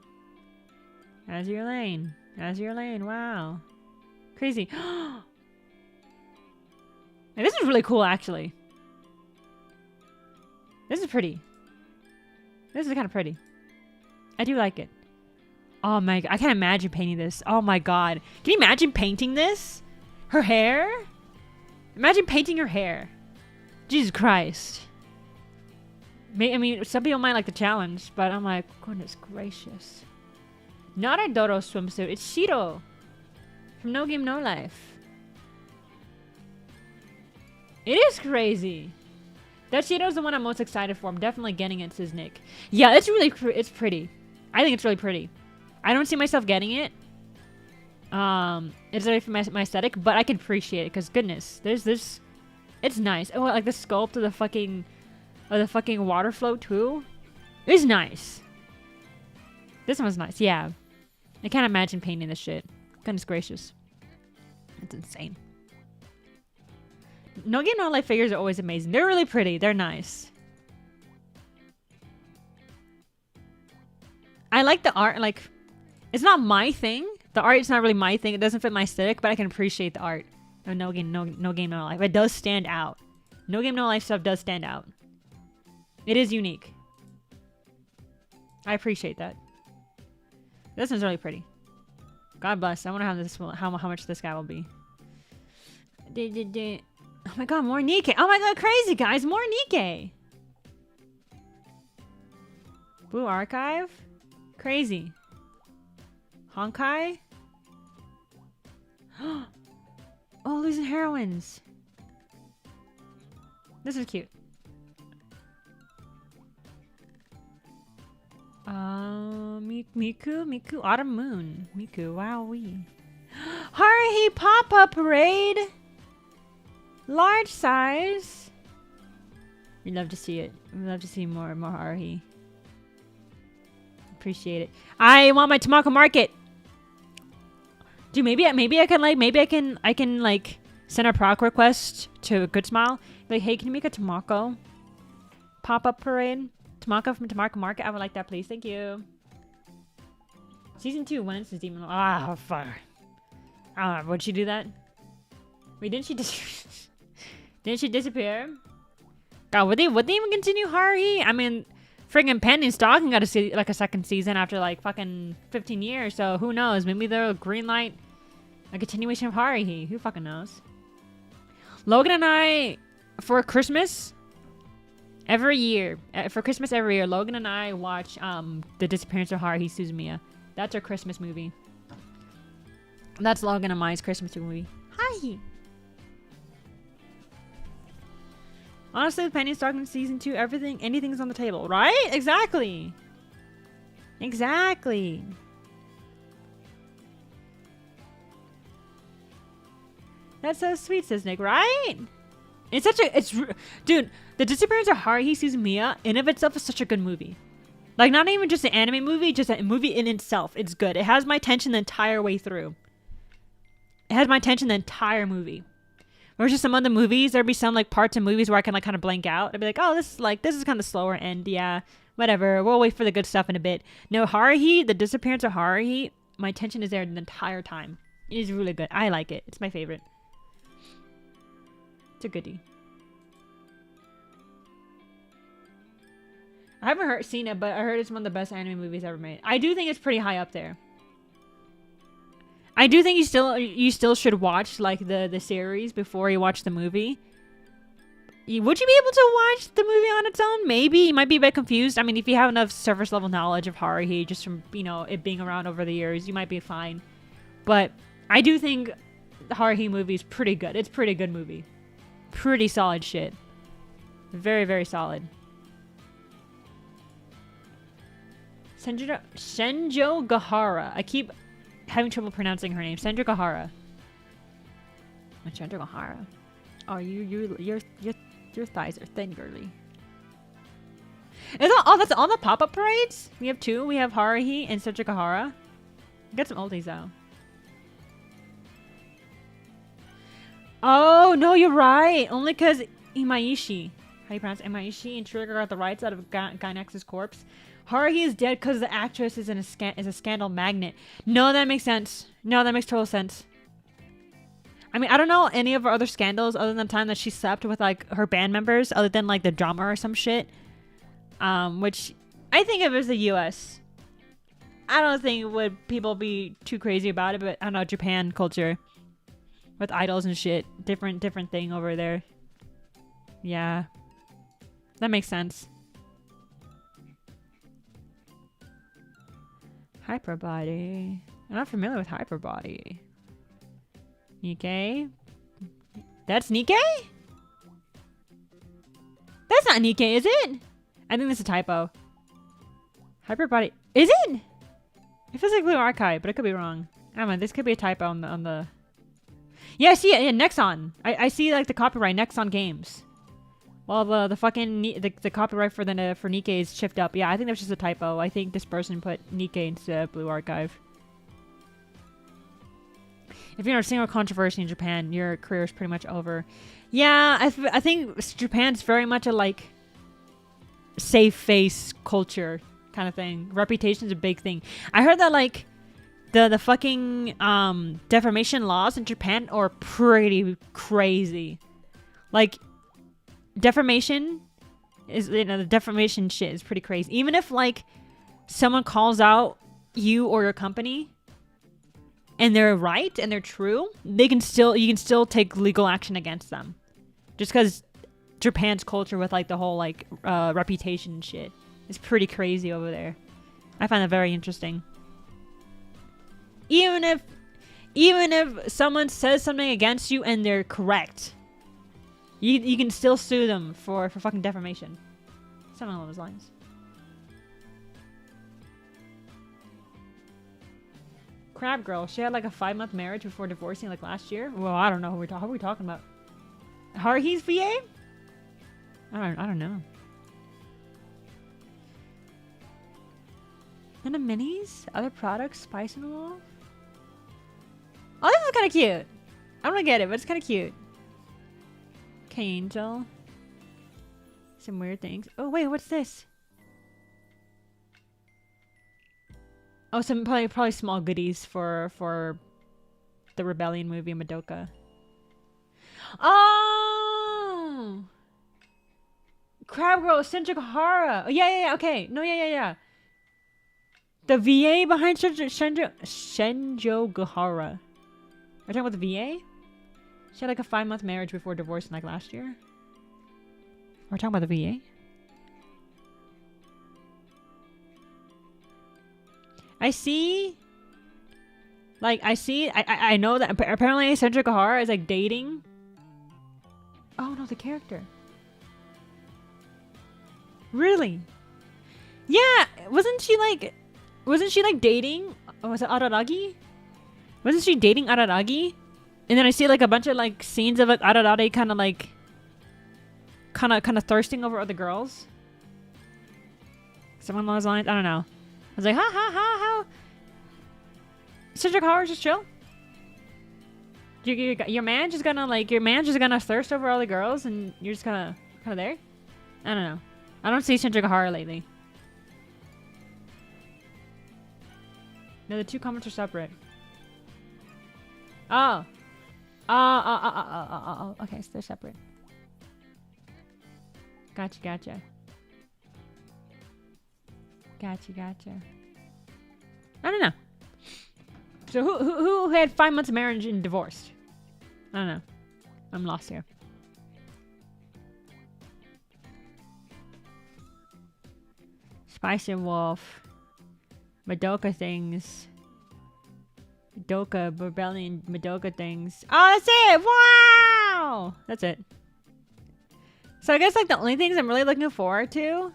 S1: As your lane. As your lane. Wow. Crazy. Now, this is really cool, actually. This is pretty. This is kind of pretty. I do like it. Oh my god. I can't imagine painting this. Oh my god. Can you imagine painting this? Her hair? Imagine painting her hair. Jesus Christ. I mean, some people might like the challenge, but I'm like, goodness gracious. Not a Dodo swimsuit. It's Shiro. From No Game No Life. It is crazy. That Shiro's the one I'm most excited for. I'm definitely getting it, says Nick. Yeah, it's really it's pretty. I think it's really pretty. I don't see myself getting it. It's really for my aesthetic, but I can appreciate it because goodness, there's this. It's nice. Oh, like the sculpt of the fucking water float too. It's nice. This one's nice. Yeah, I can't imagine painting this shit. Goodness gracious, it's insane. No Game No Life figures are always amazing. They're really pretty. They're nice. I like the art. Like, it's not my thing. The art is not really my thing. It doesn't fit my aesthetic, but I can appreciate the art. No Game No Life. It does stand out. No Game No Life stuff does stand out. It is unique. I appreciate that. This one's really pretty. God bless. I wonder how much this guy will be. Oh my god, more Nikkei. Oh my god, crazy guys, more Nikkei. Blue Archive. Crazy. Honkai. Oh, Losing Heroines. This is cute. Miku, Autumn Moon. Miku, wowee. Haruhi Pop-Up Parade. Large size. We'd love to see it. We'd love to see more Haruhi. Appreciate it. I want my Tamako Market. Dude, maybe I can like send a proc request to Good Smile. Like, hey, can you make a Tamako pop-up parade? Tamako from Tamako Market. I would like that, please. Thank you. Season 2, when is this demon? Ah, fuck. Would she do that? Wait, didn't she disappear? God, would they even continue Haruhi? I mean, friggin' Pending Stocking got a second season after like fucking 15 years, so who knows? Maybe they'll greenlight a continuation of Haruhi. Who fucking knows? Logan and I, for Christmas every year, Logan and I watch The Disappearance of Haruhi Suzumiya. That's our Christmas movie. That's Logan and Mai's Christmas movie. Hi. Honestly, with Penny Stocking season 2, anything's on the table, right? Exactly. Exactly. That's so sweet, says Nick, right? Dude, The Disappearance of Haruhi Suzumiya in of itself is such a good movie. Like, not even just an anime movie, just a movie in itself. It's good. It has my attention the entire way through. It has my attention the entire movie. Versus some other movies, there'd be some like parts of movies where I can like kind of blank out. I'd be like, oh, this is kind of slower and yeah, whatever. We'll wait for the good stuff in a bit. No, Haruhi, The Disappearance of Haruhi, my attention is there the entire time. It is really good. I like it. It's my favorite. It's a goodie. I haven't seen it, but I heard it's one of the best anime movies ever made. I do think it's pretty high up there. I do think you still should watch like the series before you watch the movie. Would you be able to watch the movie on its own? Maybe. You might be a bit confused. I mean, if you have enough surface level knowledge of Haruhi just from, you know, it being around over the years, you might be fine. But I do think the Haruhi movie is pretty good. It's a pretty good movie. Pretty solid shit. Very, very solid. Senjo Gahara. I keep having trouble pronouncing her name. Senjo Gahara. Senjo Gahara. Oh, your thighs are thin, girly. That's all the pop-up parades? We have two. We have Haruhi and Senjo Gahara. Get some oldies though. Oh no, you're right. Only because Imaishi. How do you pronounce it? Imaishi and Trigger got the rights out of Gainax's corpse. Haruhi is dead because the actress is a scandal magnet. No, that makes sense. No, that makes total sense. I mean, I don't know any of her other scandals other than the time that she slept with like her band members, other than like the drummer or some shit. Which I think if it was the U.S., I don't think would people be too crazy about it. But I don't know, Japan culture with idols and shit, different thing over there. Yeah, that makes sense. Hyperbody. I'm not familiar with Hyperbody. Nikkei? That's Nikkei? That's not Nikkei, is it? I think this is a typo. Hyperbody. Is it? It feels like Blue Archive, but I could be wrong. I don't know. This could be a typo on the... Yeah, I see it. Yeah, Nexon. I see like the copyright Nexon Games. Well, the fucking the copyright for Nikkei is chipped up. Yeah, I think that was just a typo. I think this person put Nikkei instead of Blue Archive. If you're in a single controversy in Japan, your career is pretty much over. Yeah, I think Japan's very much a like safe face culture kind of thing. Reputation's a big thing. I heard that like the fucking defamation laws in Japan are pretty crazy. Like defamation is, you know, the defamation shit is pretty crazy. Even if like someone calls out you or your company and they're right and they're true, you can still take legal action against them. Just because Japan's culture with like the whole like reputation shit is pretty crazy over there. I find that very interesting. Even if someone says something against you and they're correct, you can still sue them for fucking defamation. Something along those lines. Crab Girl, she had like a 5-month marriage before divorcing like last year. Well, I don't know who are we talking about. Haruhi's VA? I don't know. And the minis? Other products? Spice and Wolf? Oh, this is kind of cute. I don't get it, but it's kind of cute. K-Angel. Some weird things. Oh, wait, what's this? Oh, some probably small goodies for the Rebellion movie, Madoka. Oh! Crab Girl, Senjo. Oh, yeah, okay. No, yeah. The VA behind Senjo Gahara. Are you talking about the VA? She had like a 5-month marriage before divorce like last year. We're talking about the VA? I know that apparently Senjo Gahara is like dating. Oh no, the character. Really? Yeah, wasn't she like dating? Was it Araragi? Wasn't she dating Araragi? And then I see like a bunch of like scenes of like Araragi kind of thirsting over other girls. Someone along those lines. I don't know. I was like, how? Senjo Gahara's just chill. Your man just gonna thirst over all the girls, and you're just kind of there. I don't know. I don't see Senjo Gahara lately. No, the two comments are separate. Oh. Okay, so they're separate. Gotcha. I don't know. So who had 5 months of marriage and divorced? I don't know. I'm lost here. Spicy Wolf. Madoka things. Madoka, Rebellion, Madoka things. Oh, that's it! Wow! That's it. So I guess like the only things I'm really looking forward to,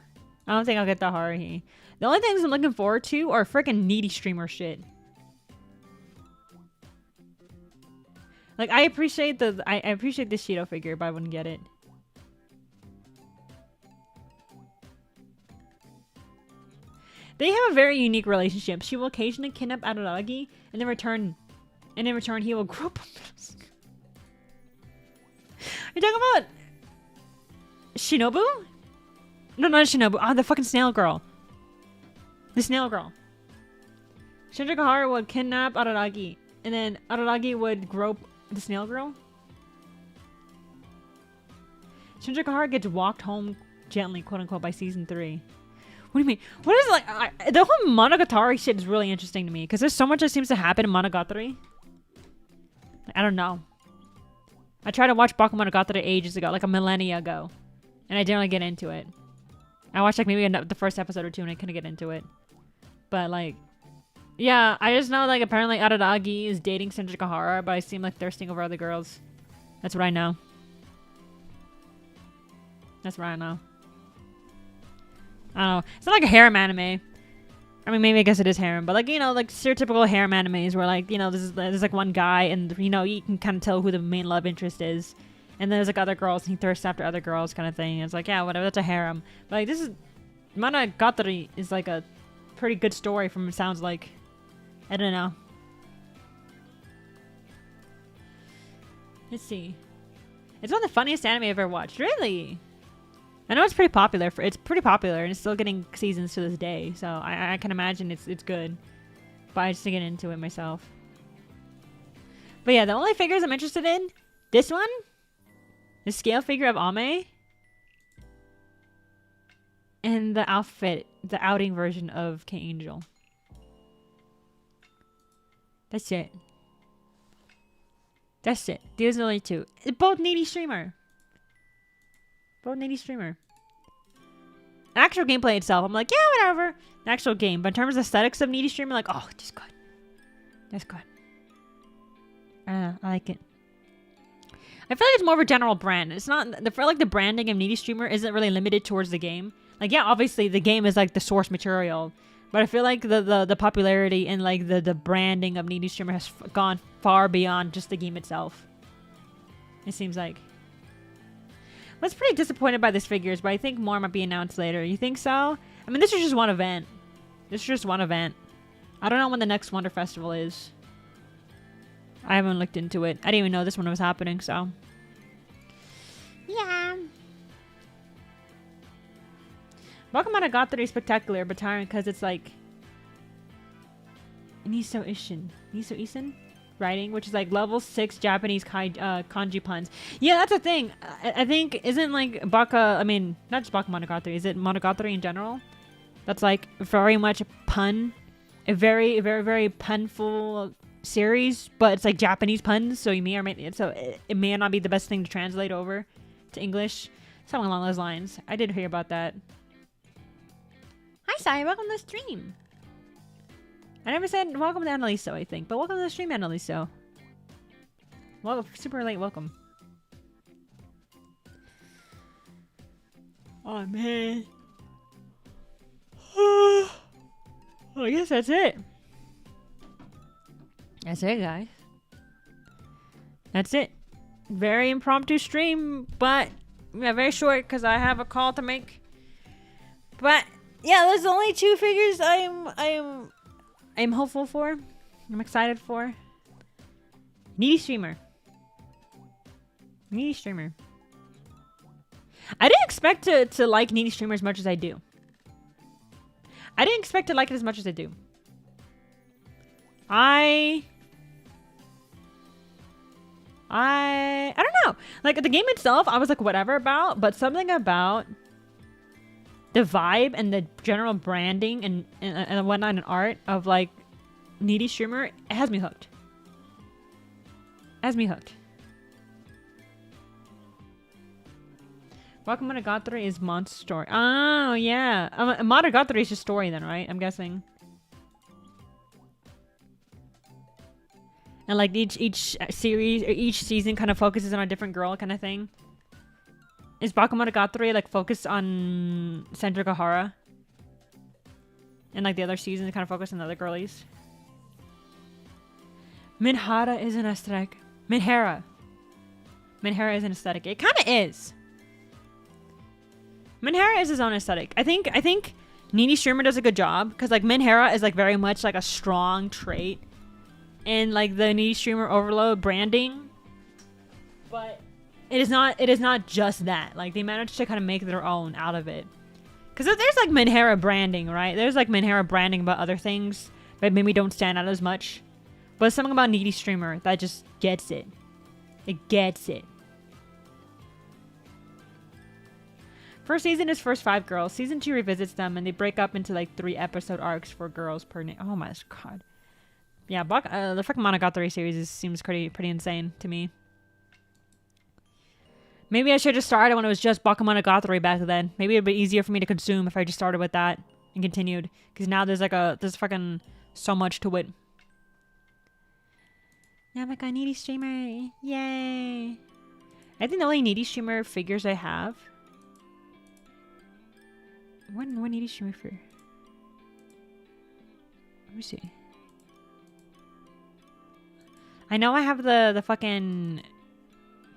S1: I don't think I'll get the Haruhi. The only things I'm looking forward to are freaking needy streamer shit. Like I appreciate the I appreciate the Shido figure, but I wouldn't get it. They have a very unique relationship. She will occasionally kidnap Araragi, and in return he will grow up. Are you talking about Shinobu? No, not Shinobu. Ah, the fucking snail girl. The snail girl. Shinjikahara would kidnap Araragi, and then Araragi would grope the snail girl. Shinjikahara gets walked home gently, quote unquote, by season 3. What do you mean? What is like the whole Monogatari shit is really interesting to me because there's so much that seems to happen in Monogatari. I don't know. I tried to watch Bakemonogatari ages ago, like a millennia ago, and I didn't really get into it. I watched like maybe the first episode or two and I couldn't get into it. But like, yeah, I just know like apparently Araragi is dating Shinjikahara, but I seem like thirsting over other girls. That's what I know. That's what I know. I don't know. It's not like a harem anime. I mean, maybe I guess it is harem, but like, you know, like stereotypical harem animes where like, you know, there's like one guy and, you know, you can kind of tell who the main love interest is. And then there's like other girls and he thirsts after other girls kind of thing. It's like, yeah, whatever, that's a harem. But like, this is, Monogatari is like a pretty good story from it sounds like. I don't know. Let's see. It's one of the funniest anime I've ever watched. Really? I know it's pretty popular. It's pretty popular and it's still getting seasons to this day. So I can imagine it's good. But I just didn't get into it myself. But yeah, the only figures I'm interested in, this one, the scale figure of Ame, and the outfit, the outing version of K-Angel. That's it. That's it. These are the only two. Both needy streamer. Both needy streamer. The actual gameplay itself, I'm like, yeah, whatever. The actual game. But in terms of aesthetics of needy streamer, like, oh, just good. That's good. I like it. I feel like it's more of a general brand. It's not, I feel like the branding of needy streamer isn't really limited towards the game. Like, yeah, obviously the game is like the source material. But I feel like the popularity and like the branding of needy streamer has gone far beyond just the game itself. It seems like. I was pretty disappointed by these figures, but I think more might be announced later. You think so? I mean, this is just one event. This is just one event. I don't know when the next Wonder Festival is. I haven't looked into it. I didn't even know this one was happening, so. Yeah. Bakemonogatari is spectacular, but tiring because it's like Niso Isin writing, which is like level 6 Japanese kanji puns. Yeah, that's a thing. I think isn't like Baka. I mean, not just Bakemonogatari. Is it Monogatari in general? That's like very much a pun, a very, very, very punful series, but it's like Japanese puns. So you may or may it may not be the best thing to translate over to English. Something along those lines. I did hear about that. Hi, Sai. Welcome to the stream. I never said welcome to Annaliso, I think, but welcome to the stream, Annaliso. Well, super late welcome. Oh, man. Well, I guess that's it. That's it, guys. That's it. Very impromptu stream, but yeah, very short because I have a call to make. But yeah, there's only 2 figures I'm hopeful for. I'm excited for. Needy streamer. Needy streamer. I didn't expect to like needy streamer as much as I do. I didn't expect to like it as much as I do. I don't know. Like the game itself, I was like whatever about, but something about the vibe and the general branding and whatnot and art of like needy streamer, it has me hooked. Has me hooked. Bakemonogatari is Mon's story. Oh, yeah. Monogatari is just story then, right? I'm guessing. And like each series or each season kind of focuses on a different girl kind of thing. Is Bakemonogatari like focused on Senjogahara? And like the other seasons kind of focus on the other girlies? Minhara is an aesthetic. Minhara is an aesthetic. It kind of is. Minhara is his own aesthetic. I think Nini Streamer does a good job because like Minhara is like very much like a strong trait in like the Nini Streamer Overload branding, but it is not just that. Like they managed to kind of make their own out of it. Because there's like Minhara branding, right? There's like Minhara branding about other things that maybe don't stand out as much. But something about Needy Streamer that just gets it. It gets it. First season is first 5 girls. Season 2 revisits them and they break up into like 3 episode arcs for girls per name. Oh my god. Yeah, the fucking Monogatari series seems pretty insane to me. Maybe I should have started when it was just Bakemonogatari back then. Maybe it'd be easier for me to consume if I just started with that and continued. Because now there's fucking so much to it. Yeah, I'm like a Needy Streamer. Yay. I think the only Needy Streamer figures I have. What Needy Streamer figure? Let me see. I know I have the fucking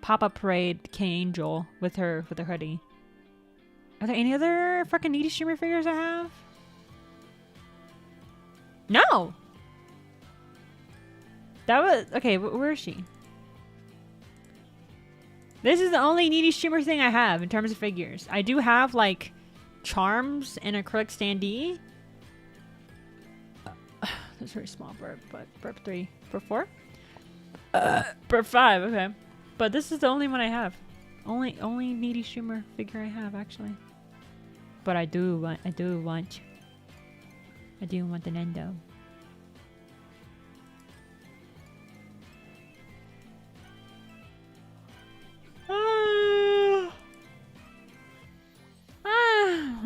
S1: Pop-Up Parade K-Angel with her hoodie. Are there any other fucking Needy Streamer figures I have? No! That was... Okay, where is she? This is the only Needy Streamer thing I have in terms of figures. I do have, like, charms and acrylic standee. That's very small burp, but burp 3. Burp 4? Burp 5, okay. But this is the only one I have. Only Needy Streamer figure I have, actually. But I do want the Nendo.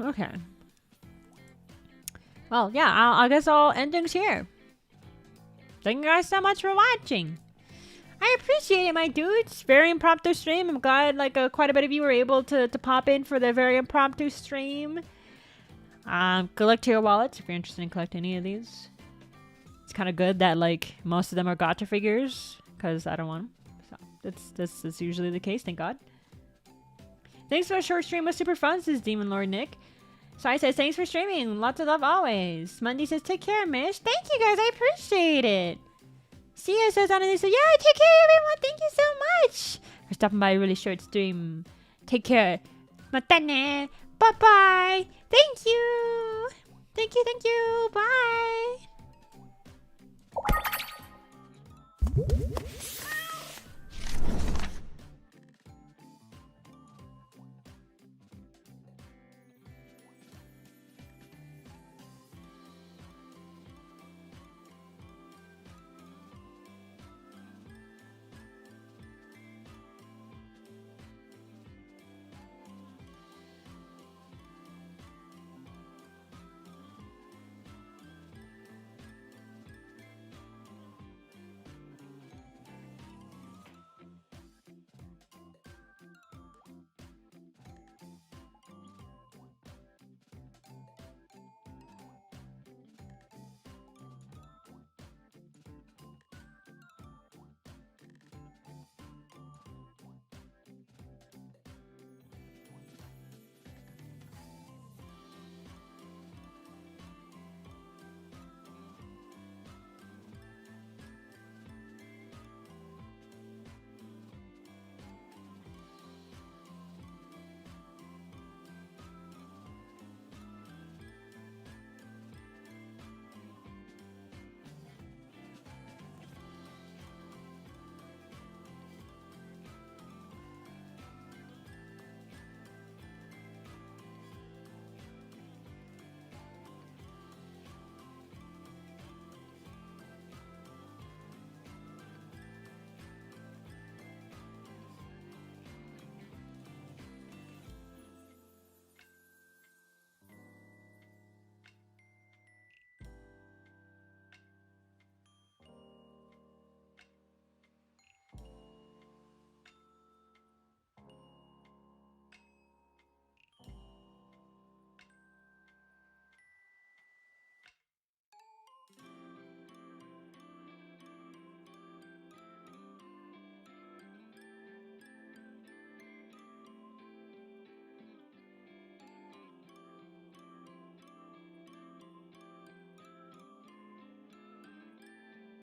S1: Okay. Well, yeah, I guess I'll end things here. Thank you guys so much for watching. I appreciate it, my dudes. Very impromptu stream. I'm glad like quite a bit of you were able to pop in for the very impromptu stream. Good luck to your wallets if you're interested in collecting any of these. It's kind of good that like most of them are gacha figures because I don't want them. So that's usually the case. Thank God. Thanks for a short stream. Was super fun. This is Demon Lord Nick. Sai says thanks for streaming. Lots of love always. Monday says take care, Mish. Thank you guys. I appreciate it. Sia says on and says yeah, take care everyone. Thank you so much for stopping by a really short stream. Take care. Matane. Bye bye. Thank you. Thank you. Bye.